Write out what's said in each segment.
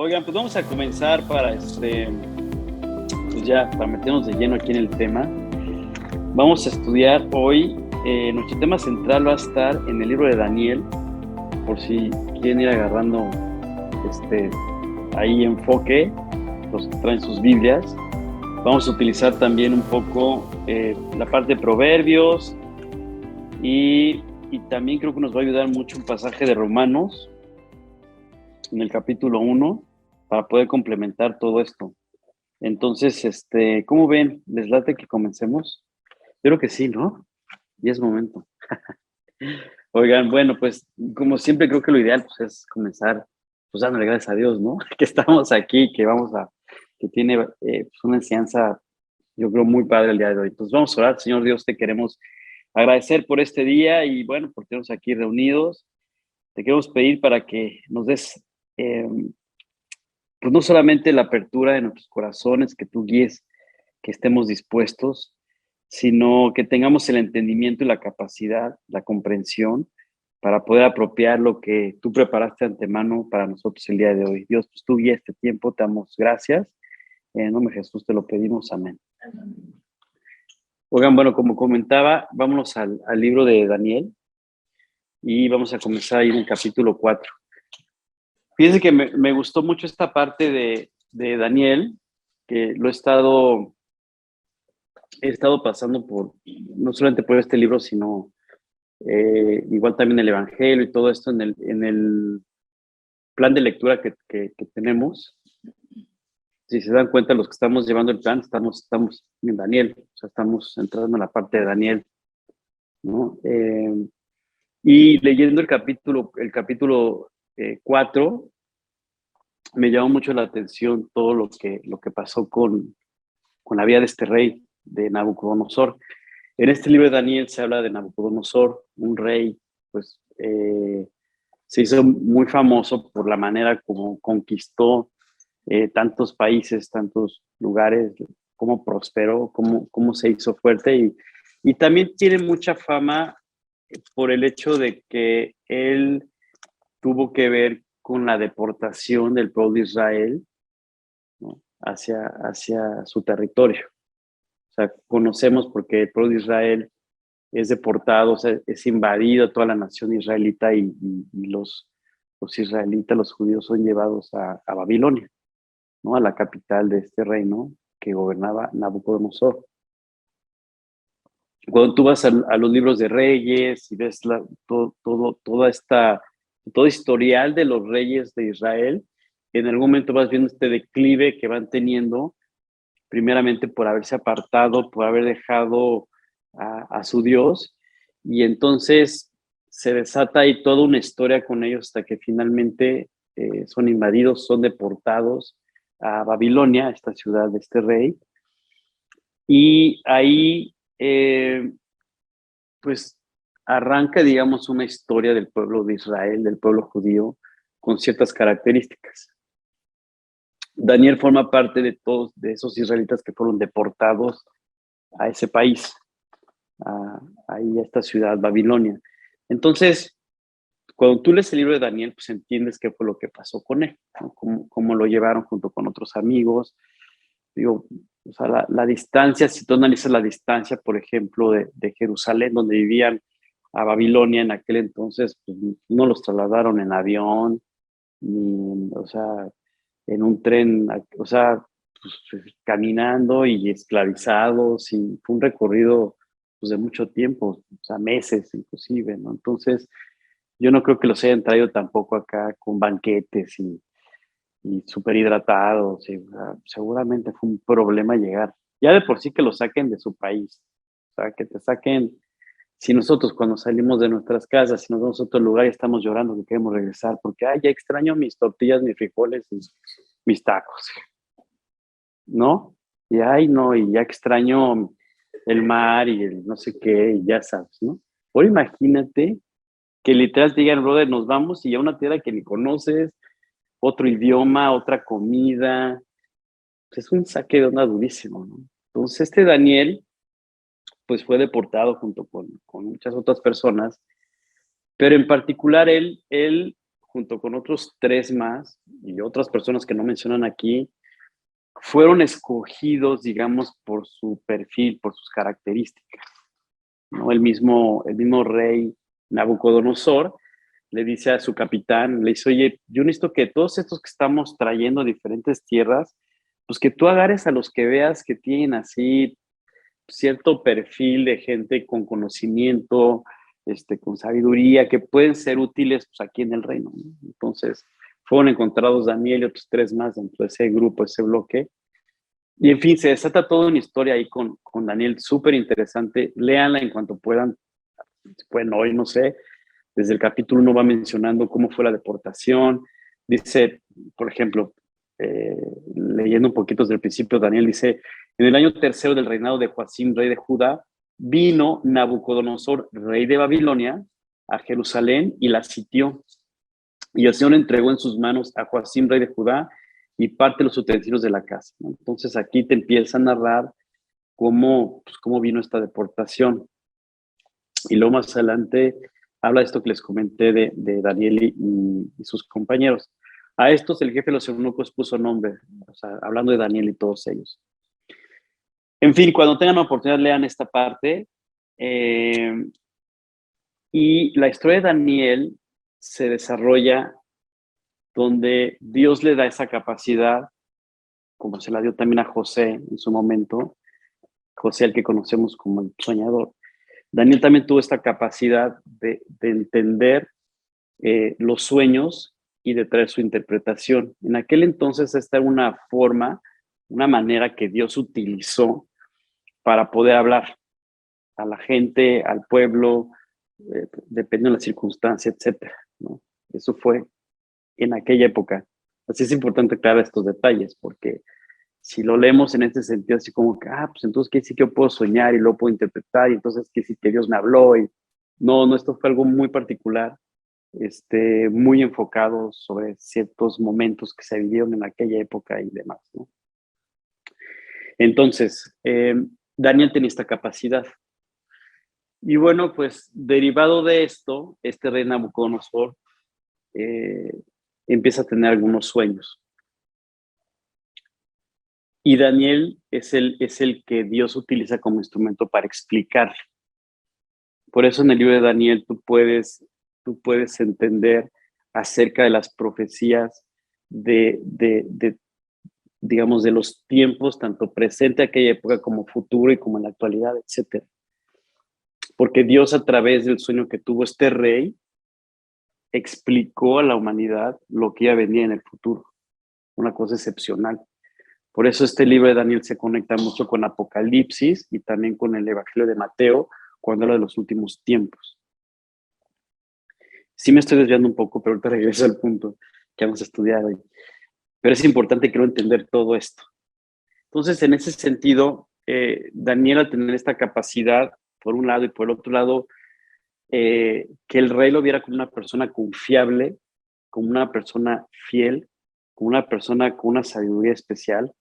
Oigan, pues vamos a comenzar para pues ya, para meternos de lleno aquí en el tema. Vamos a estudiar hoy, nuestro tema central va a estar en el libro de Daniel, por si quieren ir agarrando ahí enfoque, los que traen sus Biblias. Vamos a utilizar también un poco la parte de Proverbios y también creo que nos va a ayudar mucho un pasaje de Romanos en el capítulo 1 para poder complementar todo esto. Entonces, ¿cómo ven? ¿Les late que comencemos? Yo creo que sí, ¿no? Y es momento. Oigan, bueno, pues como siempre creo que lo ideal pues, es comenzar pues dándole gracias a Dios, ¿no? Que estamos aquí, que tiene pues, una enseñanza, yo creo, muy padre el día de hoy. Entonces vamos a orar. Señor Dios, te queremos agradecer por este día y bueno, por tenernos aquí reunidos. Te queremos pedir para que nos des pues no solamente la apertura de nuestros corazones, que tú guíes, que estemos dispuestos, sino que tengamos el entendimiento y la capacidad, la comprensión para poder apropiar lo que tú preparaste de antemano para nosotros el día de hoy. Dios, pues tú guía este tiempo, te damos gracias. En nombre de Jesús te lo pedimos, amén. Oigan, bueno, como comentaba, vámonos al libro de Daniel y vamos a comenzar ahí en el capítulo 4. Fíjense que me gustó mucho esta parte de Daniel, que he estado pasando por, no solamente por este libro, sino igual también el Evangelio y todo esto en el plan de lectura que tenemos. Si se dan cuenta, los que estamos llevando el plan, estamos en Daniel, o sea, estamos entrando en la parte de Daniel, ¿no? Y leyendo el capítulo 4, me llamó mucho la atención todo lo que pasó con la vida de este rey, de Nabucodonosor. En este libro de Daniel se habla de Nabucodonosor, un rey, pues se hizo muy famoso por la manera como conquistó tantos países, tantos lugares, cómo prosperó, cómo se hizo fuerte y también tiene mucha fama por el hecho de que él tuvo que ver con la deportación del pueblo de Israel, ¿no? hacia su territorio. O sea, conocemos porque el pueblo de Israel es deportado, o sea, es invadido toda la nación israelita y los israelitas, los judíos son llevados a Babilonia, ¿no? A la capital de este reino que gobernaba Nabucodonosor. Cuando tú vas a los libros de Reyes y ves todo historial de los reyes de Israel, en algún momento vas viendo este declive que van teniendo, primeramente por haberse apartado, por haber dejado a su Dios, y entonces se desata ahí toda una historia con ellos hasta que finalmente son invadidos, son deportados a Babilonia, esta ciudad de este rey, y ahí pues arranca, digamos, una historia del pueblo de Israel, del pueblo judío, con ciertas características. Daniel forma parte de todos de esos israelitas que fueron deportados a ese país, ahí a esta ciudad, Babilonia. Entonces, cuando tú lees el libro de Daniel, pues entiendes qué fue lo que pasó con él, ¿no? Cómo lo llevaron junto con otros amigos. Digo, o sea, la distancia, si tú analizas la distancia, por ejemplo, de Jerusalén, donde vivían, a Babilonia en aquel entonces, pues no los trasladaron en avión, ni, o sea, en un tren, o sea, pues, caminando y esclavizados, y fue un recorrido pues, de mucho tiempo, o sea, meses inclusive, ¿no? Entonces, yo no creo que los hayan traído tampoco acá con banquetes y súper hidratados, o sea, seguramente fue un problema llegar. Ya de por sí que lo saquen de su país, o sea, que te saquen, si nosotros cuando salimos de nuestras casas, si nos vamos a otro lugar y estamos llorando que queremos regresar, porque, ay, ya extraño mis tortillas, mis frijoles, mis tacos, ¿no? Y, ay, no, y ya extraño el mar y el no sé qué, y ya sabes, ¿no? Ahora imagínate que literal te digan, brother, nos vamos y a una tierra que ni conoces, otro idioma, otra comida, pues es un saque de onda durísimo, ¿no? Entonces Daniel, pues fue deportado junto con muchas otras personas, pero en particular él junto con otros 3 más y otras personas que no mencionan aquí, fueron escogidos, digamos, por su perfil, por sus características, ¿no? El mismo rey Nabucodonosor le dice a su capitán, le dice, oye, yo necesito que todos estos que estamos trayendo a diferentes tierras, pues que tú agarres a los que veas que tienen así cierto perfil de gente con conocimiento, con sabiduría, que pueden ser útiles pues, aquí en el reino, ¿no? Entonces, fueron encontrados Daniel y otros 3 más dentro de ese grupo, ese bloque. Y en fin, se desata toda una historia ahí con Daniel, súper interesante. Léanla en cuanto puedan. Bueno, hoy no sé, desde el capítulo 1 va mencionando cómo fue la deportación. Dice, por ejemplo, leyendo un poquito desde el principio, Daniel dice, en el año tercero del reinado de Joacim, rey de Judá, vino Nabucodonosor, rey de Babilonia, a Jerusalén y la sitió. Y el Señor entregó en sus manos a Joacim, rey de Judá, y parte de los utensilios de la casa, ¿no? Entonces aquí te empieza a narrar cómo vino esta deportación. Y luego más adelante habla de esto que les comenté de Daniel y sus compañeros. A estos el jefe de los eunucos puso nombre, o sea, hablando de Daniel y todos ellos. En fin, cuando tengan la oportunidad, lean esta parte. Y la historia de Daniel se desarrolla donde Dios le da esa capacidad, como se la dio también a José en su momento, José el que conocemos como el soñador. Daniel también tuvo esta capacidad de entender los sueños y de traer su interpretación. En aquel entonces esta era una manera que Dios utilizó para poder hablar a la gente, al pueblo, dependiendo de la circunstancia, etcétera, ¿no? Eso fue en aquella época. Así es importante aclarar estos detalles, porque si lo leemos en este sentido, así como que, pues entonces quiere decir que yo puedo soñar y lo puedo interpretar, y entonces quiere decir que Dios me habló, y no, esto fue algo muy particular, muy enfocado sobre ciertos momentos que se vivieron en aquella época y demás, ¿no? Entonces, Daniel tenía esta capacidad. Y bueno, pues derivado de esto, este rey Nabucodonosor empieza a tener algunos sueños. Y Daniel es el que Dios utiliza como instrumento para explicar. Por eso en el libro de Daniel tú puedes entender acerca de las profecías digamos, de los tiempos, tanto presente aquella época como futuro y como en la actualidad, etc. Porque Dios, a través del sueño que tuvo este rey, explicó a la humanidad lo que iba a venir en el futuro. Una cosa excepcional. Por eso este libro de Daniel se conecta mucho con Apocalipsis y también con el Evangelio de Mateo, cuando habla de los últimos tiempos. Sí me estoy desviando un poco, pero ahorita regreso al punto que vamos a estudiar hoy. Pero es importante, creo, entender todo esto. Entonces, en ese sentido, Daniel, al tener esta capacidad, por un lado, y por el otro lado, que el rey lo viera como una persona confiable, como una persona fiel, como una persona con una sabiduría especial,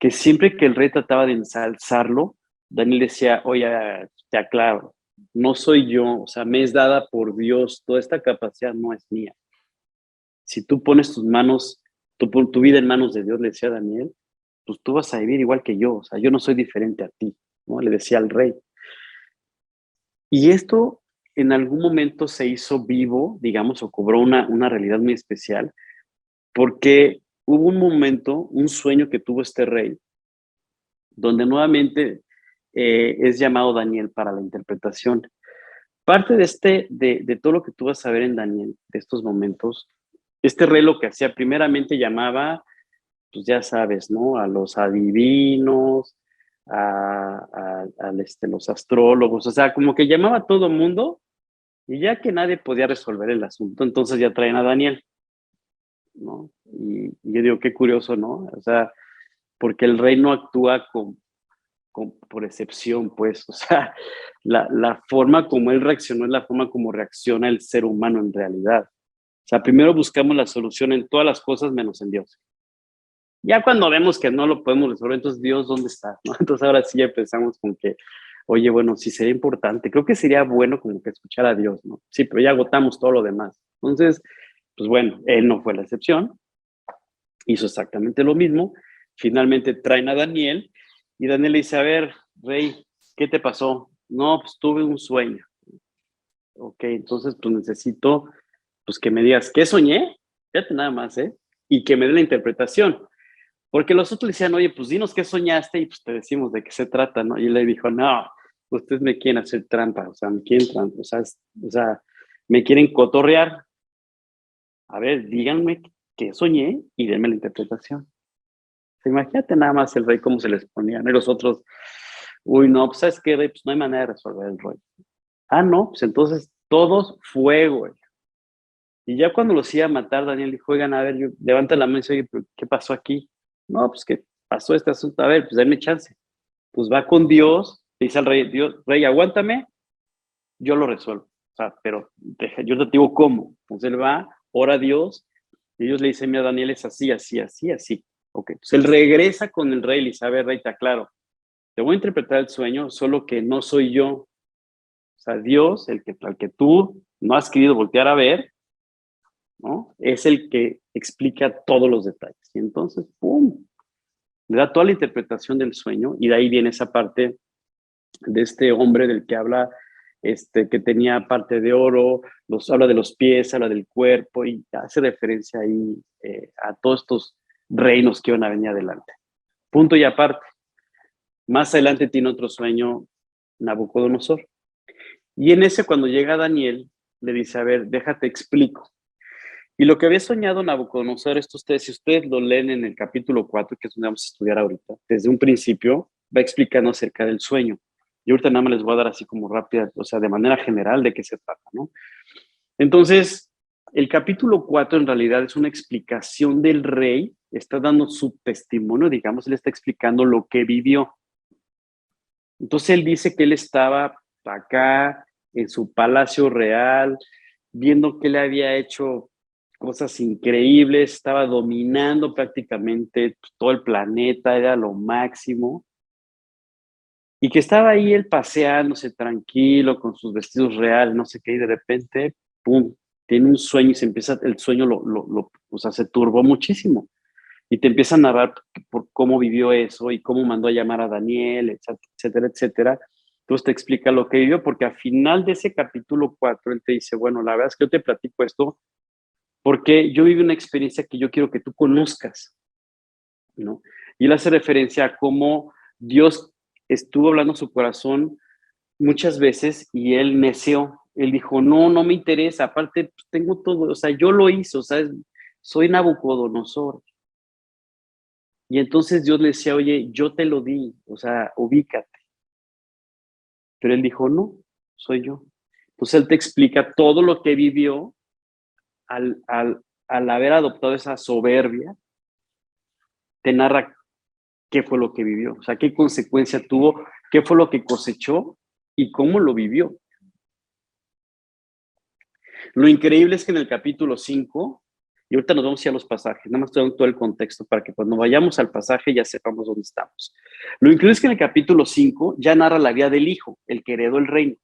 que siempre que el rey trataba de ensalzarlo, Daniel decía, oye, te aclaro, no soy yo, o sea, me es dada por Dios, toda esta capacidad no es mía. Si tú pones tus manos, tu vida en manos de Dios, le decía Daniel, pues tú vas a vivir igual que yo, o sea, yo no soy diferente a ti, ¿no? Le decía al rey. Y esto en algún momento se hizo vivo, digamos, o cobró una realidad muy especial, porque hubo un momento, un sueño que tuvo este rey, donde nuevamente es llamado Daniel para la interpretación. Parte de todo lo que tú vas a ver en Daniel, de estos momentos, este rey lo que hacía primeramente llamaba, pues ya sabes, ¿no? A los adivinos, los astrólogos, o sea, como que llamaba a todo mundo y ya que nadie podía resolver el asunto, entonces ya traen a Daniel, ¿no? Y yo digo, qué curioso, ¿no? O sea, porque el rey no actúa por excepción, pues, o sea, la forma como él reaccionó es la forma como reacciona el ser humano en realidad. O sea, primero buscamos la solución en todas las cosas menos en Dios. Ya cuando vemos que no lo podemos resolver, entonces Dios, ¿dónde está? ¿No? Entonces ahora sí ya pensamos con que, oye, bueno, sí sería importante. Creo que sería bueno como que escuchar a Dios, ¿no? Sí, pero ya agotamos todo lo demás. Entonces, Pues bueno, él no fue la excepción, hizo exactamente lo mismo. Finalmente traen a Daniel y Daniel le dice, a ver, rey, ¿qué te pasó? No, pues tuve un sueño. Ok, entonces pues necesito pues que me digas, ¿qué soñé? Fíjate nada más, ¿eh? Y que me dé la interpretación. Porque los otros le decían, oye, pues dinos qué soñaste y pues te decimos de qué se trata, ¿no? Y él le dijo, no, ustedes me quieren hacer trampa, o sea, me quieren trampa, o sea, me quieren cotorrear. A ver, díganme qué soñé y denme la interpretación. Imagínate nada más el rey cómo se les ponía, ¿no? Y los otros, uy, no, pues ¿sabes qué, rey? Pues no hay manera de resolver el rollo. Ah, no, pues entonces todos fuego. Y ya cuando los iba a matar, Daniel dijo, oigan, a ver, levanta la mano y dice, oye, pero ¿qué pasó aquí? No, pues que pasó este asunto, a ver, pues denme chance. Pues va con Dios, le dice al rey, Dios, rey, aguántame, yo lo resuelvo. O sea, pero yo te digo cómo. Entonces él va, ora a Dios, y Dios le dice, mira, Daniel, es así, así, así, así. Ok, entonces él regresa con el rey y le dice, a ver, rey, está claro, te voy a interpretar el sueño, solo que no soy yo. O sea, Dios, al que tú no has querido voltear a ver, ¿no? Es el que explica todos los detalles. Y entonces, ¡pum! Le da toda la interpretación del sueño y de ahí viene esa parte de este hombre del que habla, que tenía parte de oro, habla de los pies, habla del cuerpo y hace referencia ahí a todos estos reinos que iban a venir adelante. Punto y aparte. Más adelante tiene otro sueño Nabucodonosor. Y en ese, cuando llega Daniel, le dice, a ver, déjate explico. Y lo que había soñado Nabucodonosor, si ustedes lo leen en el capítulo 4, que es donde vamos a estudiar ahorita, desde un principio va explicando acerca del sueño. Y ahorita nada más les voy a dar así como rápida, o sea, de manera general de qué se trata, ¿no? Entonces, el capítulo 4 en realidad es una explicación del rey, está dando su testimonio, digamos, él está explicando lo que vivió. Entonces él dice que él estaba acá en su palacio real, viendo que le había hecho cosas increíbles, estaba dominando prácticamente todo el planeta, era lo máximo, y que estaba ahí él paseándose tranquilo con sus vestidos reales, no sé qué, y de repente, ¡pum!, tiene un sueño y se empieza, el sueño o sea, se turbó muchísimo. Y te empieza a narrar por cómo vivió eso y cómo mandó a llamar a Daniel, etcétera, etcétera. Entonces te explica lo que vivió, porque al final de ese capítulo 4 él te dice, bueno, la verdad es que yo te platico esto porque yo viví una experiencia que yo quiero que tú conozcas, ¿no? Y él hace referencia a cómo Dios estuvo hablando a su corazón muchas veces y él neció. Él dijo, no, no me interesa, aparte pues, tengo todo, o sea, yo lo hice, o sea, soy Nabucodonosor. Y entonces Dios le decía, oye, yo te lo di, o sea, ubícate. Pero él dijo, no, soy yo. Entonces él te explica todo lo que vivió al haber adoptado esa soberbia, te narra qué fue lo que vivió, o sea, qué consecuencia tuvo, qué fue lo que cosechó y cómo lo vivió. Lo increíble es que en el capítulo 5, y ahorita nos vamos a los pasajes, nada más todo el contexto para que cuando vayamos al pasaje ya sepamos dónde estamos. Lo increíble es que en el capítulo 5 ya narra la vida del hijo, el que heredó el reino.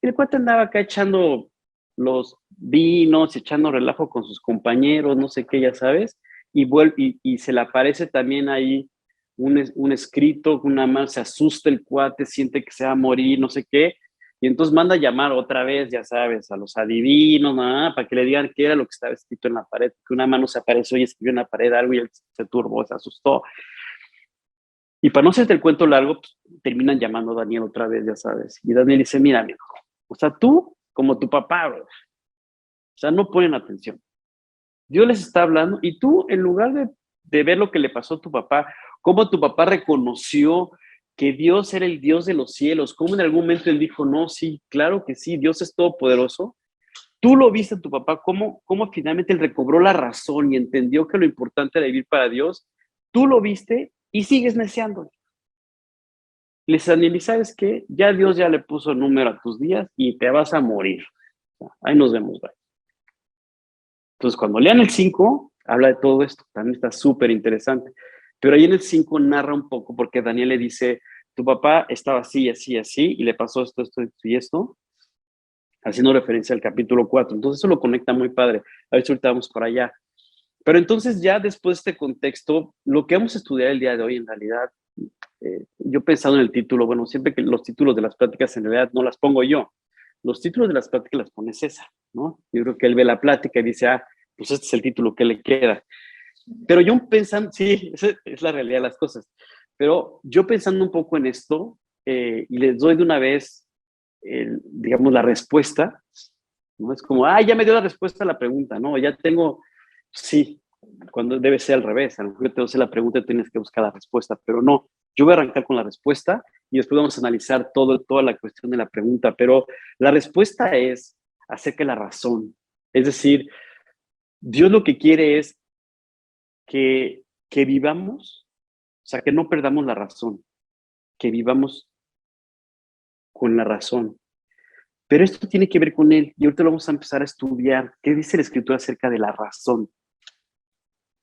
Y el cuate andaba acá echando los vinos, echando relajo con sus compañeros, no sé qué, ya sabes, y se le aparece también ahí un escrito, una mano, se asusta el cuate, siente que se va a morir, no sé qué, y entonces manda a llamar otra vez, ya sabes, a los adivinos, para que le digan qué era lo que estaba escrito en la pared, que una mano se apareció y escribió en la pared algo y él se turbó, se asustó. Y para no hacerte el cuento largo, pues, terminan llamando a Daniel otra vez, ya sabes. Y Daniel dice, mira, amigo, o sea, tú como tu papá, bro, o sea, no ponen atención. Dios les está hablando y tú, en lugar de ver lo que le pasó a tu papá, cómo tu papá reconoció que Dios era el Dios de los cielos, cómo en algún momento él dijo, no, sí, claro que sí, Dios es todopoderoso. Tú lo viste a tu papá, cómo finalmente él recobró la razón y entendió que lo importante era vivir para Dios. Tú lo viste y sigues neciando. Les Daniel, ¿sabes qué? Ya Dios ya le puso número a tus días y te vas a morir. Ahí nos vemos, bye. Entonces, cuando lean el 5, habla de todo esto. También está súper interesante. Pero ahí en el 5 narra un poco porque Daniel le dice, tu papá estaba así, así, así, y le pasó esto, esto, esto y esto. haciendo referencia al capítulo 4. Entonces eso lo conecta muy padre. A ver si ahorita vamos por allá. Pero entonces ya después de este contexto, lo que vamos a estudiar el día de hoy en realidad, yo he pensado en el título, bueno, siempre que los títulos de las pláticas en realidad no las pongo yo, los títulos de las pláticas las pone César, ¿no? Yo creo que él ve la plática y dice, pues este es el título que le queda. Pero yo pensando, sí, esa es la realidad de las cosas, pero yo pensando un poco en esto, y les doy de una vez, digamos, la respuesta, ¿no? Es como, ya me dio la respuesta a la pregunta, ¿no? Ya tengo, sí, cuando debe ser al revés, a lo mejor te hace la pregunta y tienes que buscar la respuesta, pero no, yo voy a arrancar con la respuesta y después vamos a analizar toda la cuestión de la pregunta, pero la respuesta es acerca de la razón. Es decir, Dios lo que quiere es que vivamos, o sea, que no perdamos la razón, que vivamos con la razón. Pero esto tiene que ver con Él y ahorita lo vamos a empezar a estudiar. ¿Qué dice la Escritura acerca de la razón?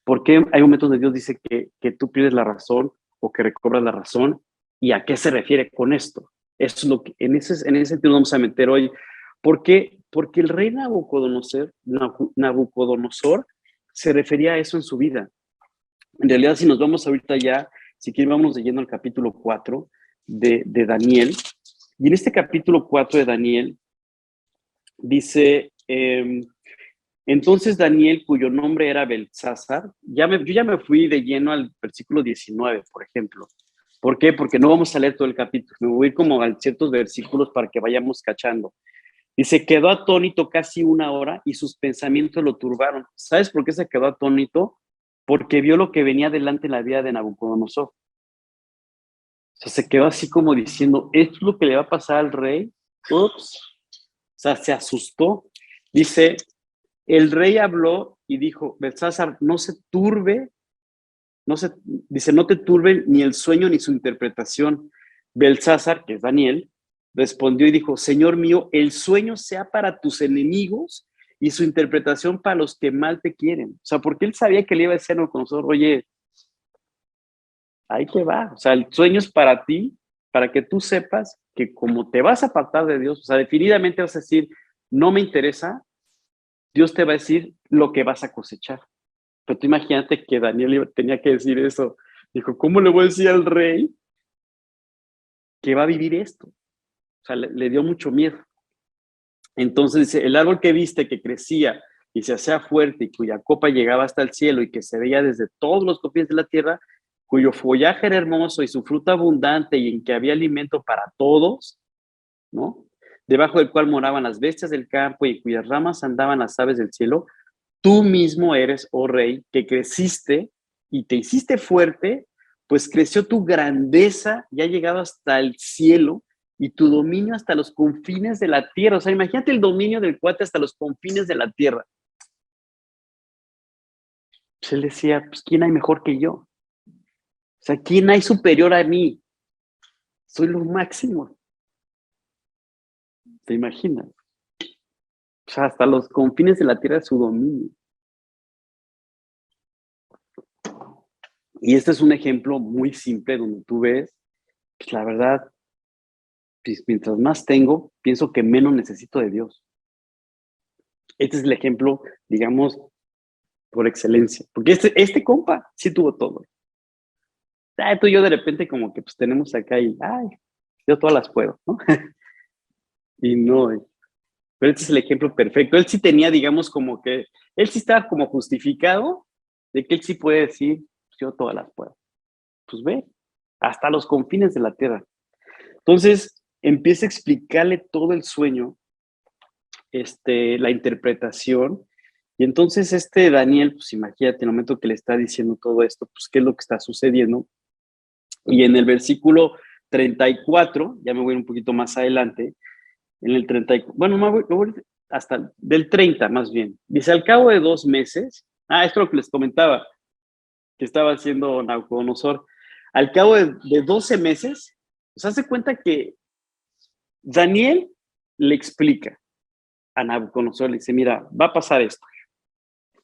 ¿Por qué hay momentos donde Dios dice que tú pierdes la razón o que recobras la razón? ¿Y a qué se refiere con esto? Eso es lo que en ese sentido nos vamos a meter hoy. ¿Por qué? Porque el rey Nabucodonosor se refería a eso en su vida. En realidad, si nos vamos ahorita ya, si quieren, vamos leyendo el capítulo 4 de Daniel. Y en este capítulo 4 de Daniel dice, entonces Daniel, cuyo nombre era Belsasar, yo ya me fui de lleno al versículo 19, por ejemplo. ¿Por qué? Porque no vamos a leer todo el capítulo, me voy a ir como a ciertos versículos para que vayamos cachando. Dice, quedó atónito casi una hora y sus pensamientos lo turbaron. ¿Sabes por qué se quedó atónito? Porque vio lo que venía delante en la vida de Nabucodonosor. O sea, se quedó así como diciendo, ¿esto es lo que le va a pasar al rey? Ups. O sea, se asustó. Dice, el rey habló y dijo, Belsasar, dice, no te turbe ni el sueño ni su interpretación. Belsasar, que es Daniel, respondió y dijo, Señor mío, el sueño sea para tus enemigos y su interpretación para los que mal te quieren. O sea, porque él sabía que le iba a decir a Nabucodonosor, oye, ahí te va. O sea, el sueño es para ti, para que tú sepas que como te vas a apartar de Dios, o sea, definitivamente vas a decir, no me interesa, Dios te va a decir lo que vas a cosechar. Pero tú imagínate que Daniel tenía que decir eso. Dijo, ¿cómo le voy a decir al rey que va a vivir esto? O sea, le dio mucho miedo. Entonces dice, el árbol que viste que crecía y se hacía fuerte y cuya copa llegaba hasta el cielo y que se veía desde todos los confines de la tierra, cuyo follaje era hermoso y su fruta abundante y en que había alimento para todos, ¿no? Debajo del cual moraban las bestias del campo y en cuyas ramas andaban las aves del cielo, tú mismo eres, oh rey, que creciste y te hiciste fuerte, pues creció tu grandeza y ha llegado hasta el cielo y tu dominio hasta los confines de la tierra. O sea, imagínate el dominio del cuate hasta los confines de la tierra. Pues él decía, pues ¿quién hay mejor que yo? O sea, ¿quién hay superior a mí? Soy lo máximo. ¿Te imaginas? O sea, hasta los confines de la tierra es su dominio. Y este es un ejemplo muy simple donde tú ves, pues la verdad, pues, mientras más tengo, pienso que menos necesito de Dios. Este es el ejemplo, digamos, por excelencia. Porque este compa sí tuvo todo. Tú y yo de repente como que pues tenemos acá y, yo todas las puedo, ¿no? Y no, pero este es el ejemplo perfecto. Él sí tenía, digamos, como que, él sí estaba como justificado de que él sí puede decir, yo todas las puedo. Pues ve, hasta los confines de la tierra. Entonces, empieza a explicarle todo el sueño, la interpretación, y entonces Daniel, pues imagínate, en el momento que le está diciendo todo esto, pues qué es lo que está sucediendo. Y en el versículo 34, ya me voy un poquito más adelante, en el 34, bueno, me voy hasta del 30 más bien. Dice, al cabo de 2 meses, esto es lo que les comentaba, que estaba haciendo Nabucodonosor, al cabo de 12 meses, se hace cuenta que Daniel le explica a Nabucodonosor, le dice, mira, va a pasar esto.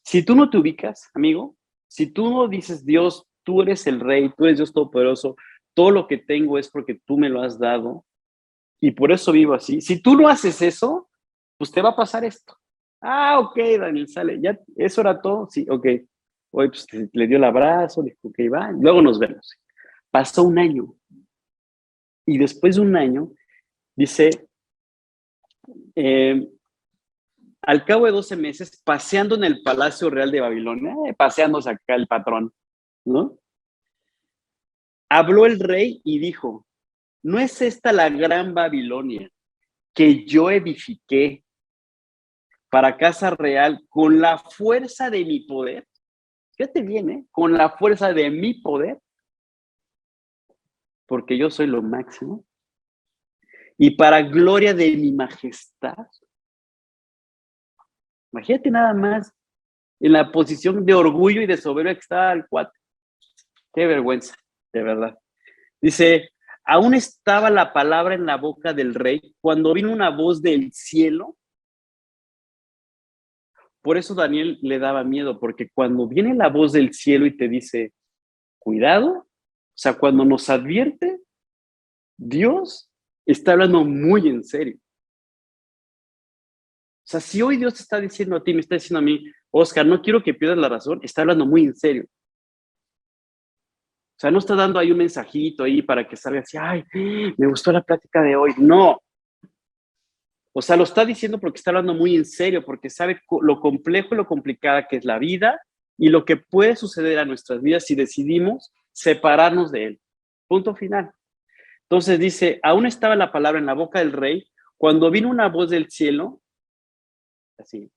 Si tú no te ubicas, amigo, si tú no dices, Dios, tú eres el rey, tú eres Dios todopoderoso, todo lo que tengo es porque tú me lo has dado y por eso vivo así. Si tú no haces eso, pues te va a pasar esto. Ah, ok, Daniel, sale. ¿Ya eso era todo? Sí, ok. Hoy pues, le dio el abrazo, dijo que iba, luego nos vemos. Pasó un año. Y después de un año, dice, eh, al cabo de 12 meses, paseando en el Palacio Real de Babilonia, paseándose acá el patrón, ¿no? Habló el rey y dijo, ¿no es esta la gran Babilonia que yo edifiqué para casa real con la fuerza de mi poder? Fíjate bien, ¿eh? Con la fuerza de mi poder, porque yo soy lo máximo, y para gloria de mi majestad. Imagínate nada más en la posición de orgullo y de soberbia que está el cuate. Qué vergüenza, de verdad. Dice, aún estaba la palabra en la boca del rey cuando vino una voz del cielo. Por eso Daniel le daba miedo, porque cuando viene la voz del cielo y te dice, cuidado, o sea, cuando nos advierte, Dios está hablando muy en serio. O sea, si hoy Dios te está diciendo a ti, me está diciendo a mí, Oscar, no quiero que pierdas la razón, está hablando muy en serio. O sea, no está dando ahí un mensajito ahí para que salga así, ay, me gustó la plática de hoy. No. O sea, lo está diciendo porque está hablando muy en serio, porque sabe lo complejo y lo complicada que es la vida y lo que puede suceder a nuestras vidas si decidimos separarnos de él. Punto final. Entonces dice, aún estaba la palabra en la boca del rey cuando vino una voz del cielo, así,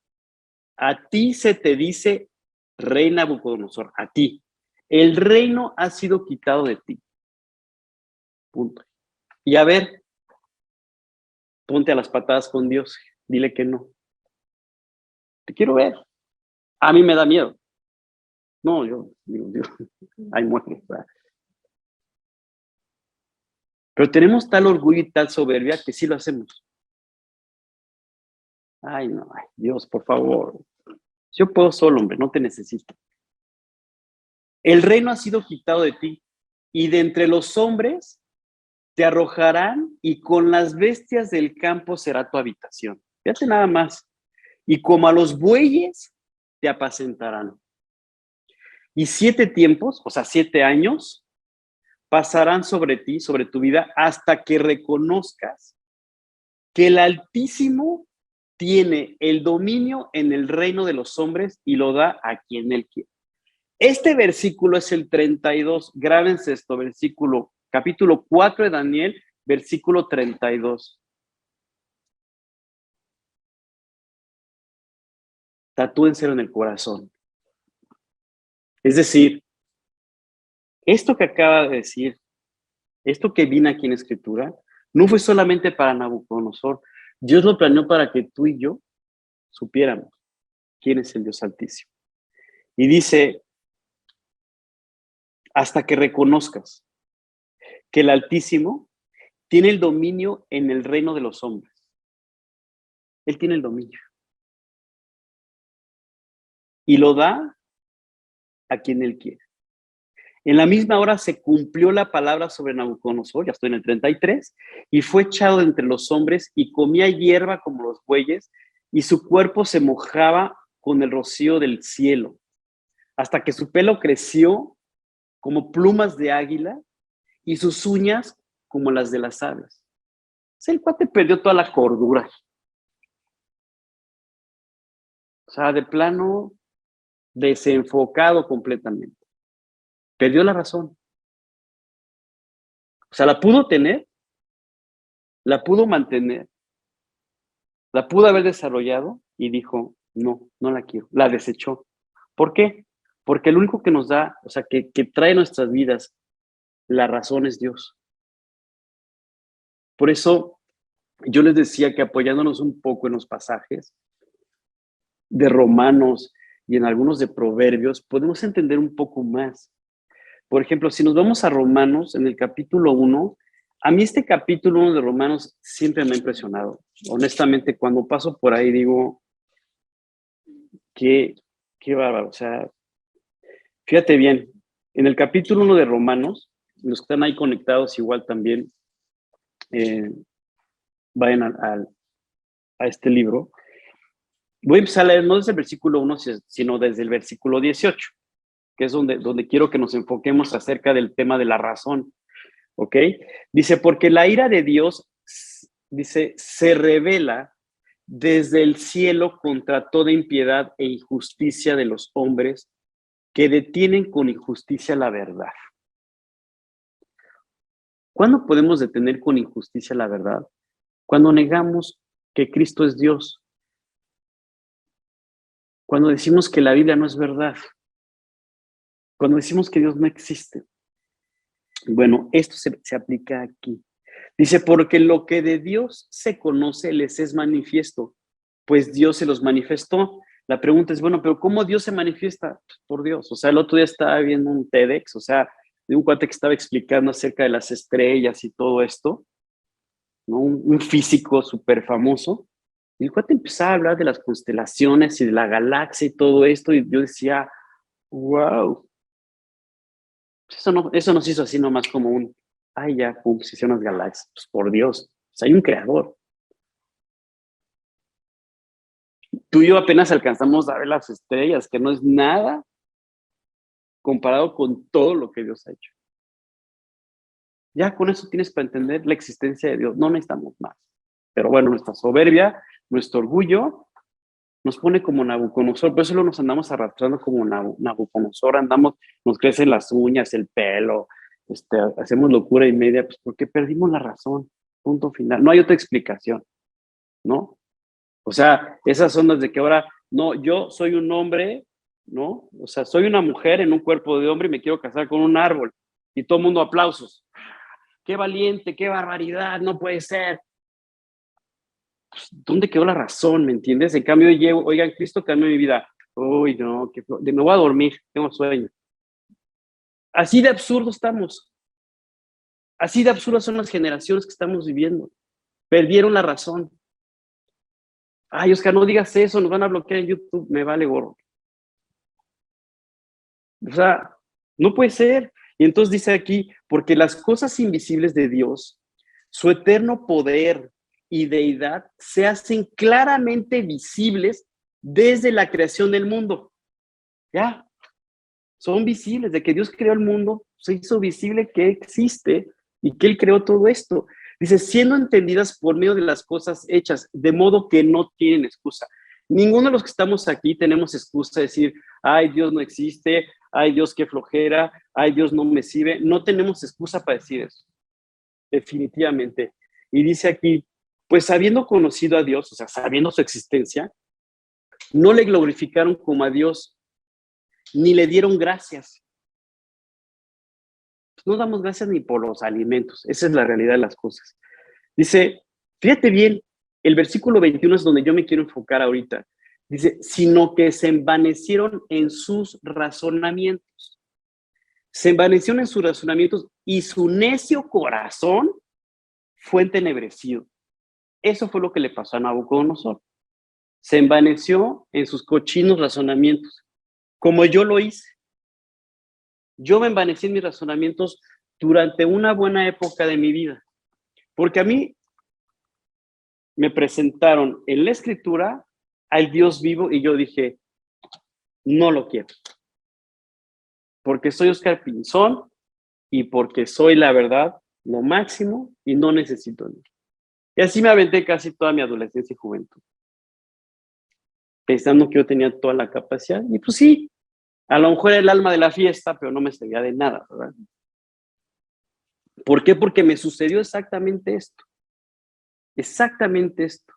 a ti se te dice, rey Nabucodonosor, a ti. El reino ha sido quitado de ti. Punto. Y a ver, ponte a las patadas con Dios. Dile que no. Te quiero ver. A mí me da miedo. No, yo digo, Dios, ahí muere. Pero tenemos tal orgullo y tal soberbia que sí lo hacemos. Ay, no, ay, Dios, por favor. Yo puedo solo, hombre, no te necesito. El reino ha sido quitado de ti y de entre los hombres te arrojarán y con las bestias del campo será tu habitación. Fíjate nada más. Y como a los bueyes te apacentarán. Y 7 tiempos, o sea, 7 años, pasarán sobre ti, sobre tu vida, hasta que reconozcas que el Altísimo tiene el dominio en el reino de los hombres y lo da a quien él quiere. Este versículo es el 32. Grábense esto, versículo, capítulo 4 de Daniel, versículo 32. Tatúenselo en el corazón. Es decir, esto que acaba de decir, esto que viene aquí en Escritura, no fue solamente para Nabucodonosor. Dios lo planeó para que tú y yo supiéramos quién es el Dios Altísimo. Y dice, hasta que reconozcas que el Altísimo tiene el dominio en el reino de los hombres. Él tiene el dominio. Y lo da a quien él quiere. En la misma hora se cumplió la palabra sobre Nabucodonosor, ya estoy en el 33, y fue echado de entre los hombres y comía hierba como los bueyes, y su cuerpo se mojaba con el rocío del cielo, hasta que su pelo creció como plumas de águila y sus uñas como las de las aves. O sea, el cuate perdió toda la cordura. O sea, de plano desenfocado completamente. Perdió la razón. O sea, la pudo tener, la pudo mantener, la pudo haber desarrollado y dijo, no, no la quiero. La desechó. ¿Por qué? Porque el único que nos da, o sea, que trae nuestras vidas la razón es Dios. Por eso yo les decía que apoyándonos un poco en los pasajes de Romanos y en algunos de Proverbios, podemos entender un poco más. Por ejemplo, si nos vamos a Romanos, en el capítulo 1, a mí este capítulo 1 de Romanos siempre me ha impresionado. Honestamente, cuando paso por ahí digo, qué bárbaro. O sea, fíjate bien, en el capítulo 1 de Romanos, los que están ahí conectados igual también, vayan a este libro, voy a empezar a leer no desde el versículo 1, sino desde el versículo 18, que es donde quiero que nos enfoquemos acerca del tema de la razón, ¿ok? Dice, porque la ira de Dios, dice, se revela desde el cielo contra toda impiedad e injusticia de los hombres que detienen con injusticia la verdad. ¿Cuándo podemos detener con injusticia la verdad? Cuando negamos que Cristo es Dios. Cuando decimos que la Biblia no es verdad. Cuando decimos que Dios no existe. Bueno, esto se aplica aquí. Dice, porque lo que de Dios se conoce les es manifiesto, pues Dios se los manifestó. La pregunta es, bueno, pero ¿cómo Dios se manifiesta? Pues por Dios. O sea, el otro día estaba viendo un TEDx, o sea, de un cuate que estaba explicando acerca de las estrellas y todo esto, ¿no? Un físico súper famoso. Y el cuate empezaba a hablar de las constelaciones y de la galaxia y todo esto, y yo decía, wow, eso no se hizo así nomás como ay ya, pum, se hicieron las galaxias. Pues por Dios, o sea, hay un creador. Tú y yo apenas alcanzamos a ver las estrellas, que no es nada comparado con todo lo que Dios ha hecho. Ya con eso tienes para entender la existencia de Dios. No necesitamos más. Pero bueno, nuestra soberbia, nuestro orgullo, nos pone como Nabucodonosor. Por eso nos andamos arrastrando como Nabucodonosor. Andamos, nos crecen las uñas, el pelo, hacemos locura y media, pues porque perdimos la razón. Punto final. No hay otra explicación, ¿no? O sea, esas ondas de que ahora, no, yo soy un hombre, ¿no? O sea, soy una mujer en un cuerpo de hombre y me quiero casar con un árbol. Y todo el mundo aplausos. ¡Qué valiente, qué barbaridad! No puede ser. Pues, ¿dónde quedó la razón? ¿Me entiendes? En cambio, llego, oigan, Cristo cambió mi vida. Uy, no, me voy a dormir, tengo sueño. Así de absurdo estamos. Así de absurdas son las generaciones que estamos viviendo. Perdieron la razón. Ay, Oscar, no digas eso, nos van a bloquear en YouTube. Me vale gorro. O sea, no puede ser. Y entonces dice aquí, porque las cosas invisibles de Dios, su eterno poder y deidad, se hacen claramente visibles desde la creación del mundo. Ya, son visibles, de que Dios creó el mundo, se hizo visible que existe y que Él creó todo esto. Dice, siendo entendidas por medio de las cosas hechas, de modo que no tienen excusa. Ninguno de los que estamos aquí tenemos excusa de decir, ay, Dios no existe, ay, Dios qué flojera, ay, Dios no me sirve. No tenemos excusa para decir eso, definitivamente. Y dice aquí, pues habiendo conocido a Dios, o sea, sabiendo su existencia, no le glorificaron como a Dios, ni le dieron gracias. No damos gracias ni por los alimentos. Esa es la realidad de las cosas. Dice, fíjate bien, el versículo 21 es donde yo me quiero enfocar ahorita. Dice, sino que se envanecieron en sus razonamientos. Se envanecieron en sus razonamientos y su necio corazón fue entenebrecido. Eso fue lo que le pasó a Nabucodonosor. Se envaneció en sus cochinos razonamientos, como yo lo hice. Yo me envanecí en mis razonamientos durante una buena época de mi vida, porque a mí me presentaron en la escritura al Dios vivo y yo dije, no lo quiero, porque soy Oscar Pinzón y porque soy la verdad, lo máximo y no necesito nada. Y así me aventé casi toda mi adolescencia y juventud, pensando que yo tenía toda la capacidad y pues sí, a lo mejor era el alma de la fiesta, pero no me servía de nada, ¿verdad? ¿Por qué? Porque me sucedió exactamente esto. Exactamente esto.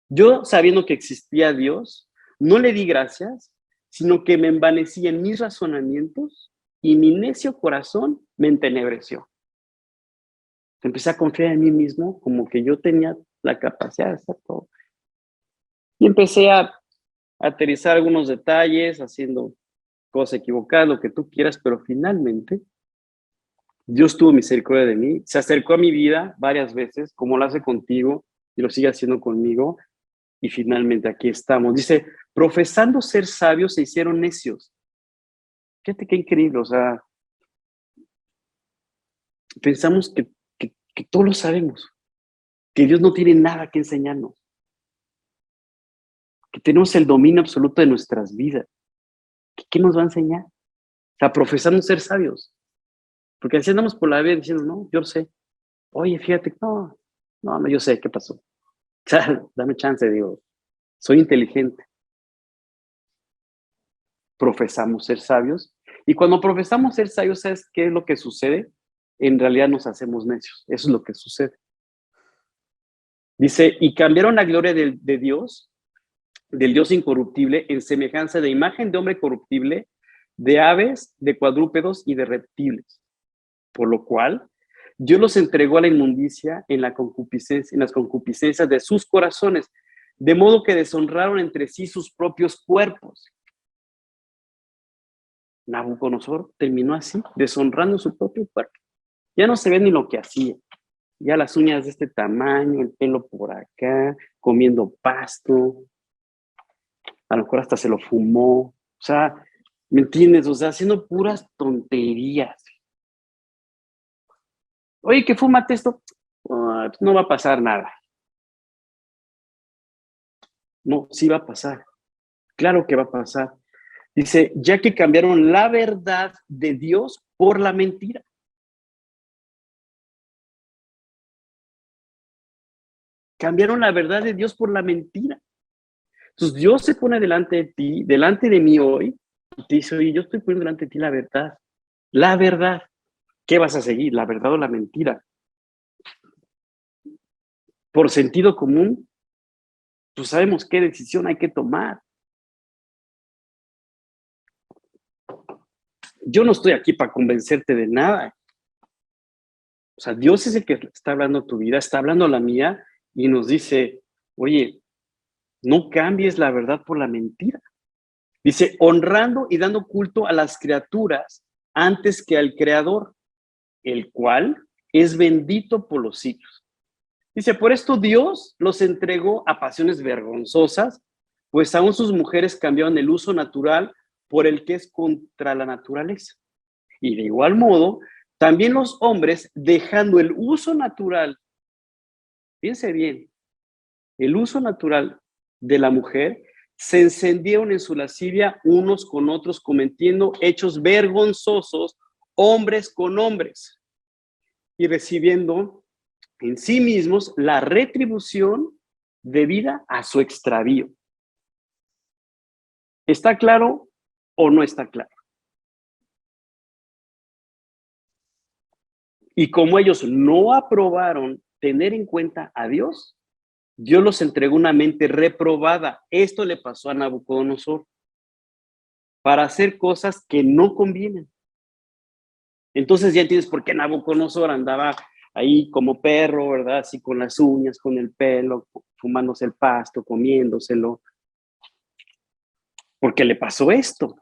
Yo, sabiendo que existía Dios, no le di gracias, sino que me envanecí en mis razonamientos y mi necio corazón me entenebreció. Empecé a confiar en mí mismo como que yo tenía la capacidad de hacer todo. Y empecé a aterrizar algunos detalles, haciendo cosas equivocadas, lo que tú quieras, pero finalmente Dios tuvo misericordia de mí, se acercó a mi vida varias veces, como lo hace contigo y lo sigue haciendo conmigo, y finalmente aquí estamos. Dice, profesando ser sabios se hicieron necios. Fíjate qué increíble, o sea, pensamos que todo lo sabemos, que Dios no tiene nada que enseñarnos. que tenemos el dominio absoluto de nuestras vidas. ¿Qué nos va a enseñar? O sea, profesamos ser sabios. Porque así andamos por la vida diciendo, no, yo sé. Oye, fíjate, no, yo sé qué pasó. O sea, dame chance, digo, soy inteligente. Profesamos ser sabios. Y cuando profesamos ser sabios, ¿sabes qué es lo que sucede? En realidad nos hacemos necios. Eso es lo que sucede. Dice, y cambiaron la gloria de Dios, del Dios incorruptible, en semejanza de imagen de hombre corruptible, de aves, de cuadrúpedos y de reptiles. Por lo cual, Dios los entregó a la inmundicia en las concupiscencias de sus corazones, de modo que deshonraron entre sí sus propios cuerpos. Nabucodonosor terminó así, deshonrando su propio cuerpo. Ya no se ve ni lo que hacía. Ya las uñas de este tamaño, el pelo por acá, comiendo pasto. A lo mejor hasta se lo fumó. O sea, ¿me entiendes? O sea, haciendo puras tonterías. Oye, que fúmate esto. No va a pasar nada. No, sí va a pasar. Claro que va a pasar. Dice, ya que cambiaron la verdad de Dios por la mentira. Cambiaron la verdad de Dios por la mentira. Entonces Dios se pone delante de ti, delante de mí hoy, y te dice, oye, yo estoy poniendo delante de ti la verdad. La verdad. ¿Qué vas a seguir? ¿La verdad o la mentira? Por sentido común, pues sabemos qué decisión hay que tomar. Yo no estoy aquí para convencerte de nada. O sea, Dios es el que está hablando tu vida, está hablando la mía y nos dice, oye, no cambies la verdad por la mentira. Dice, honrando y dando culto a las criaturas antes que al Creador, el cual es bendito por los siglos. Dice, por esto Dios los entregó a pasiones vergonzosas, pues aún sus mujeres cambiaron el uso natural por el que es contra la naturaleza. Y de igual modo, también los hombres, dejando el uso natural, fíjense bien, el uso natural de la mujer, se encendieron en su lascivia unos con otros, cometiendo hechos vergonzosos, hombres con hombres, y recibiendo en sí mismos la retribución debida a su extravío. ¿Está claro o no está claro? Y como ellos no aprobaron tener en cuenta a Dios, Dios los entregó una mente reprobada. Esto le pasó a Nabucodonosor para hacer cosas que no convienen. Entonces ya entiendes por qué Nabucodonosor andaba ahí como perro, ¿verdad? Así con las uñas, con el pelo, fumándose el pasto, comiéndoselo. Porque le pasó esto.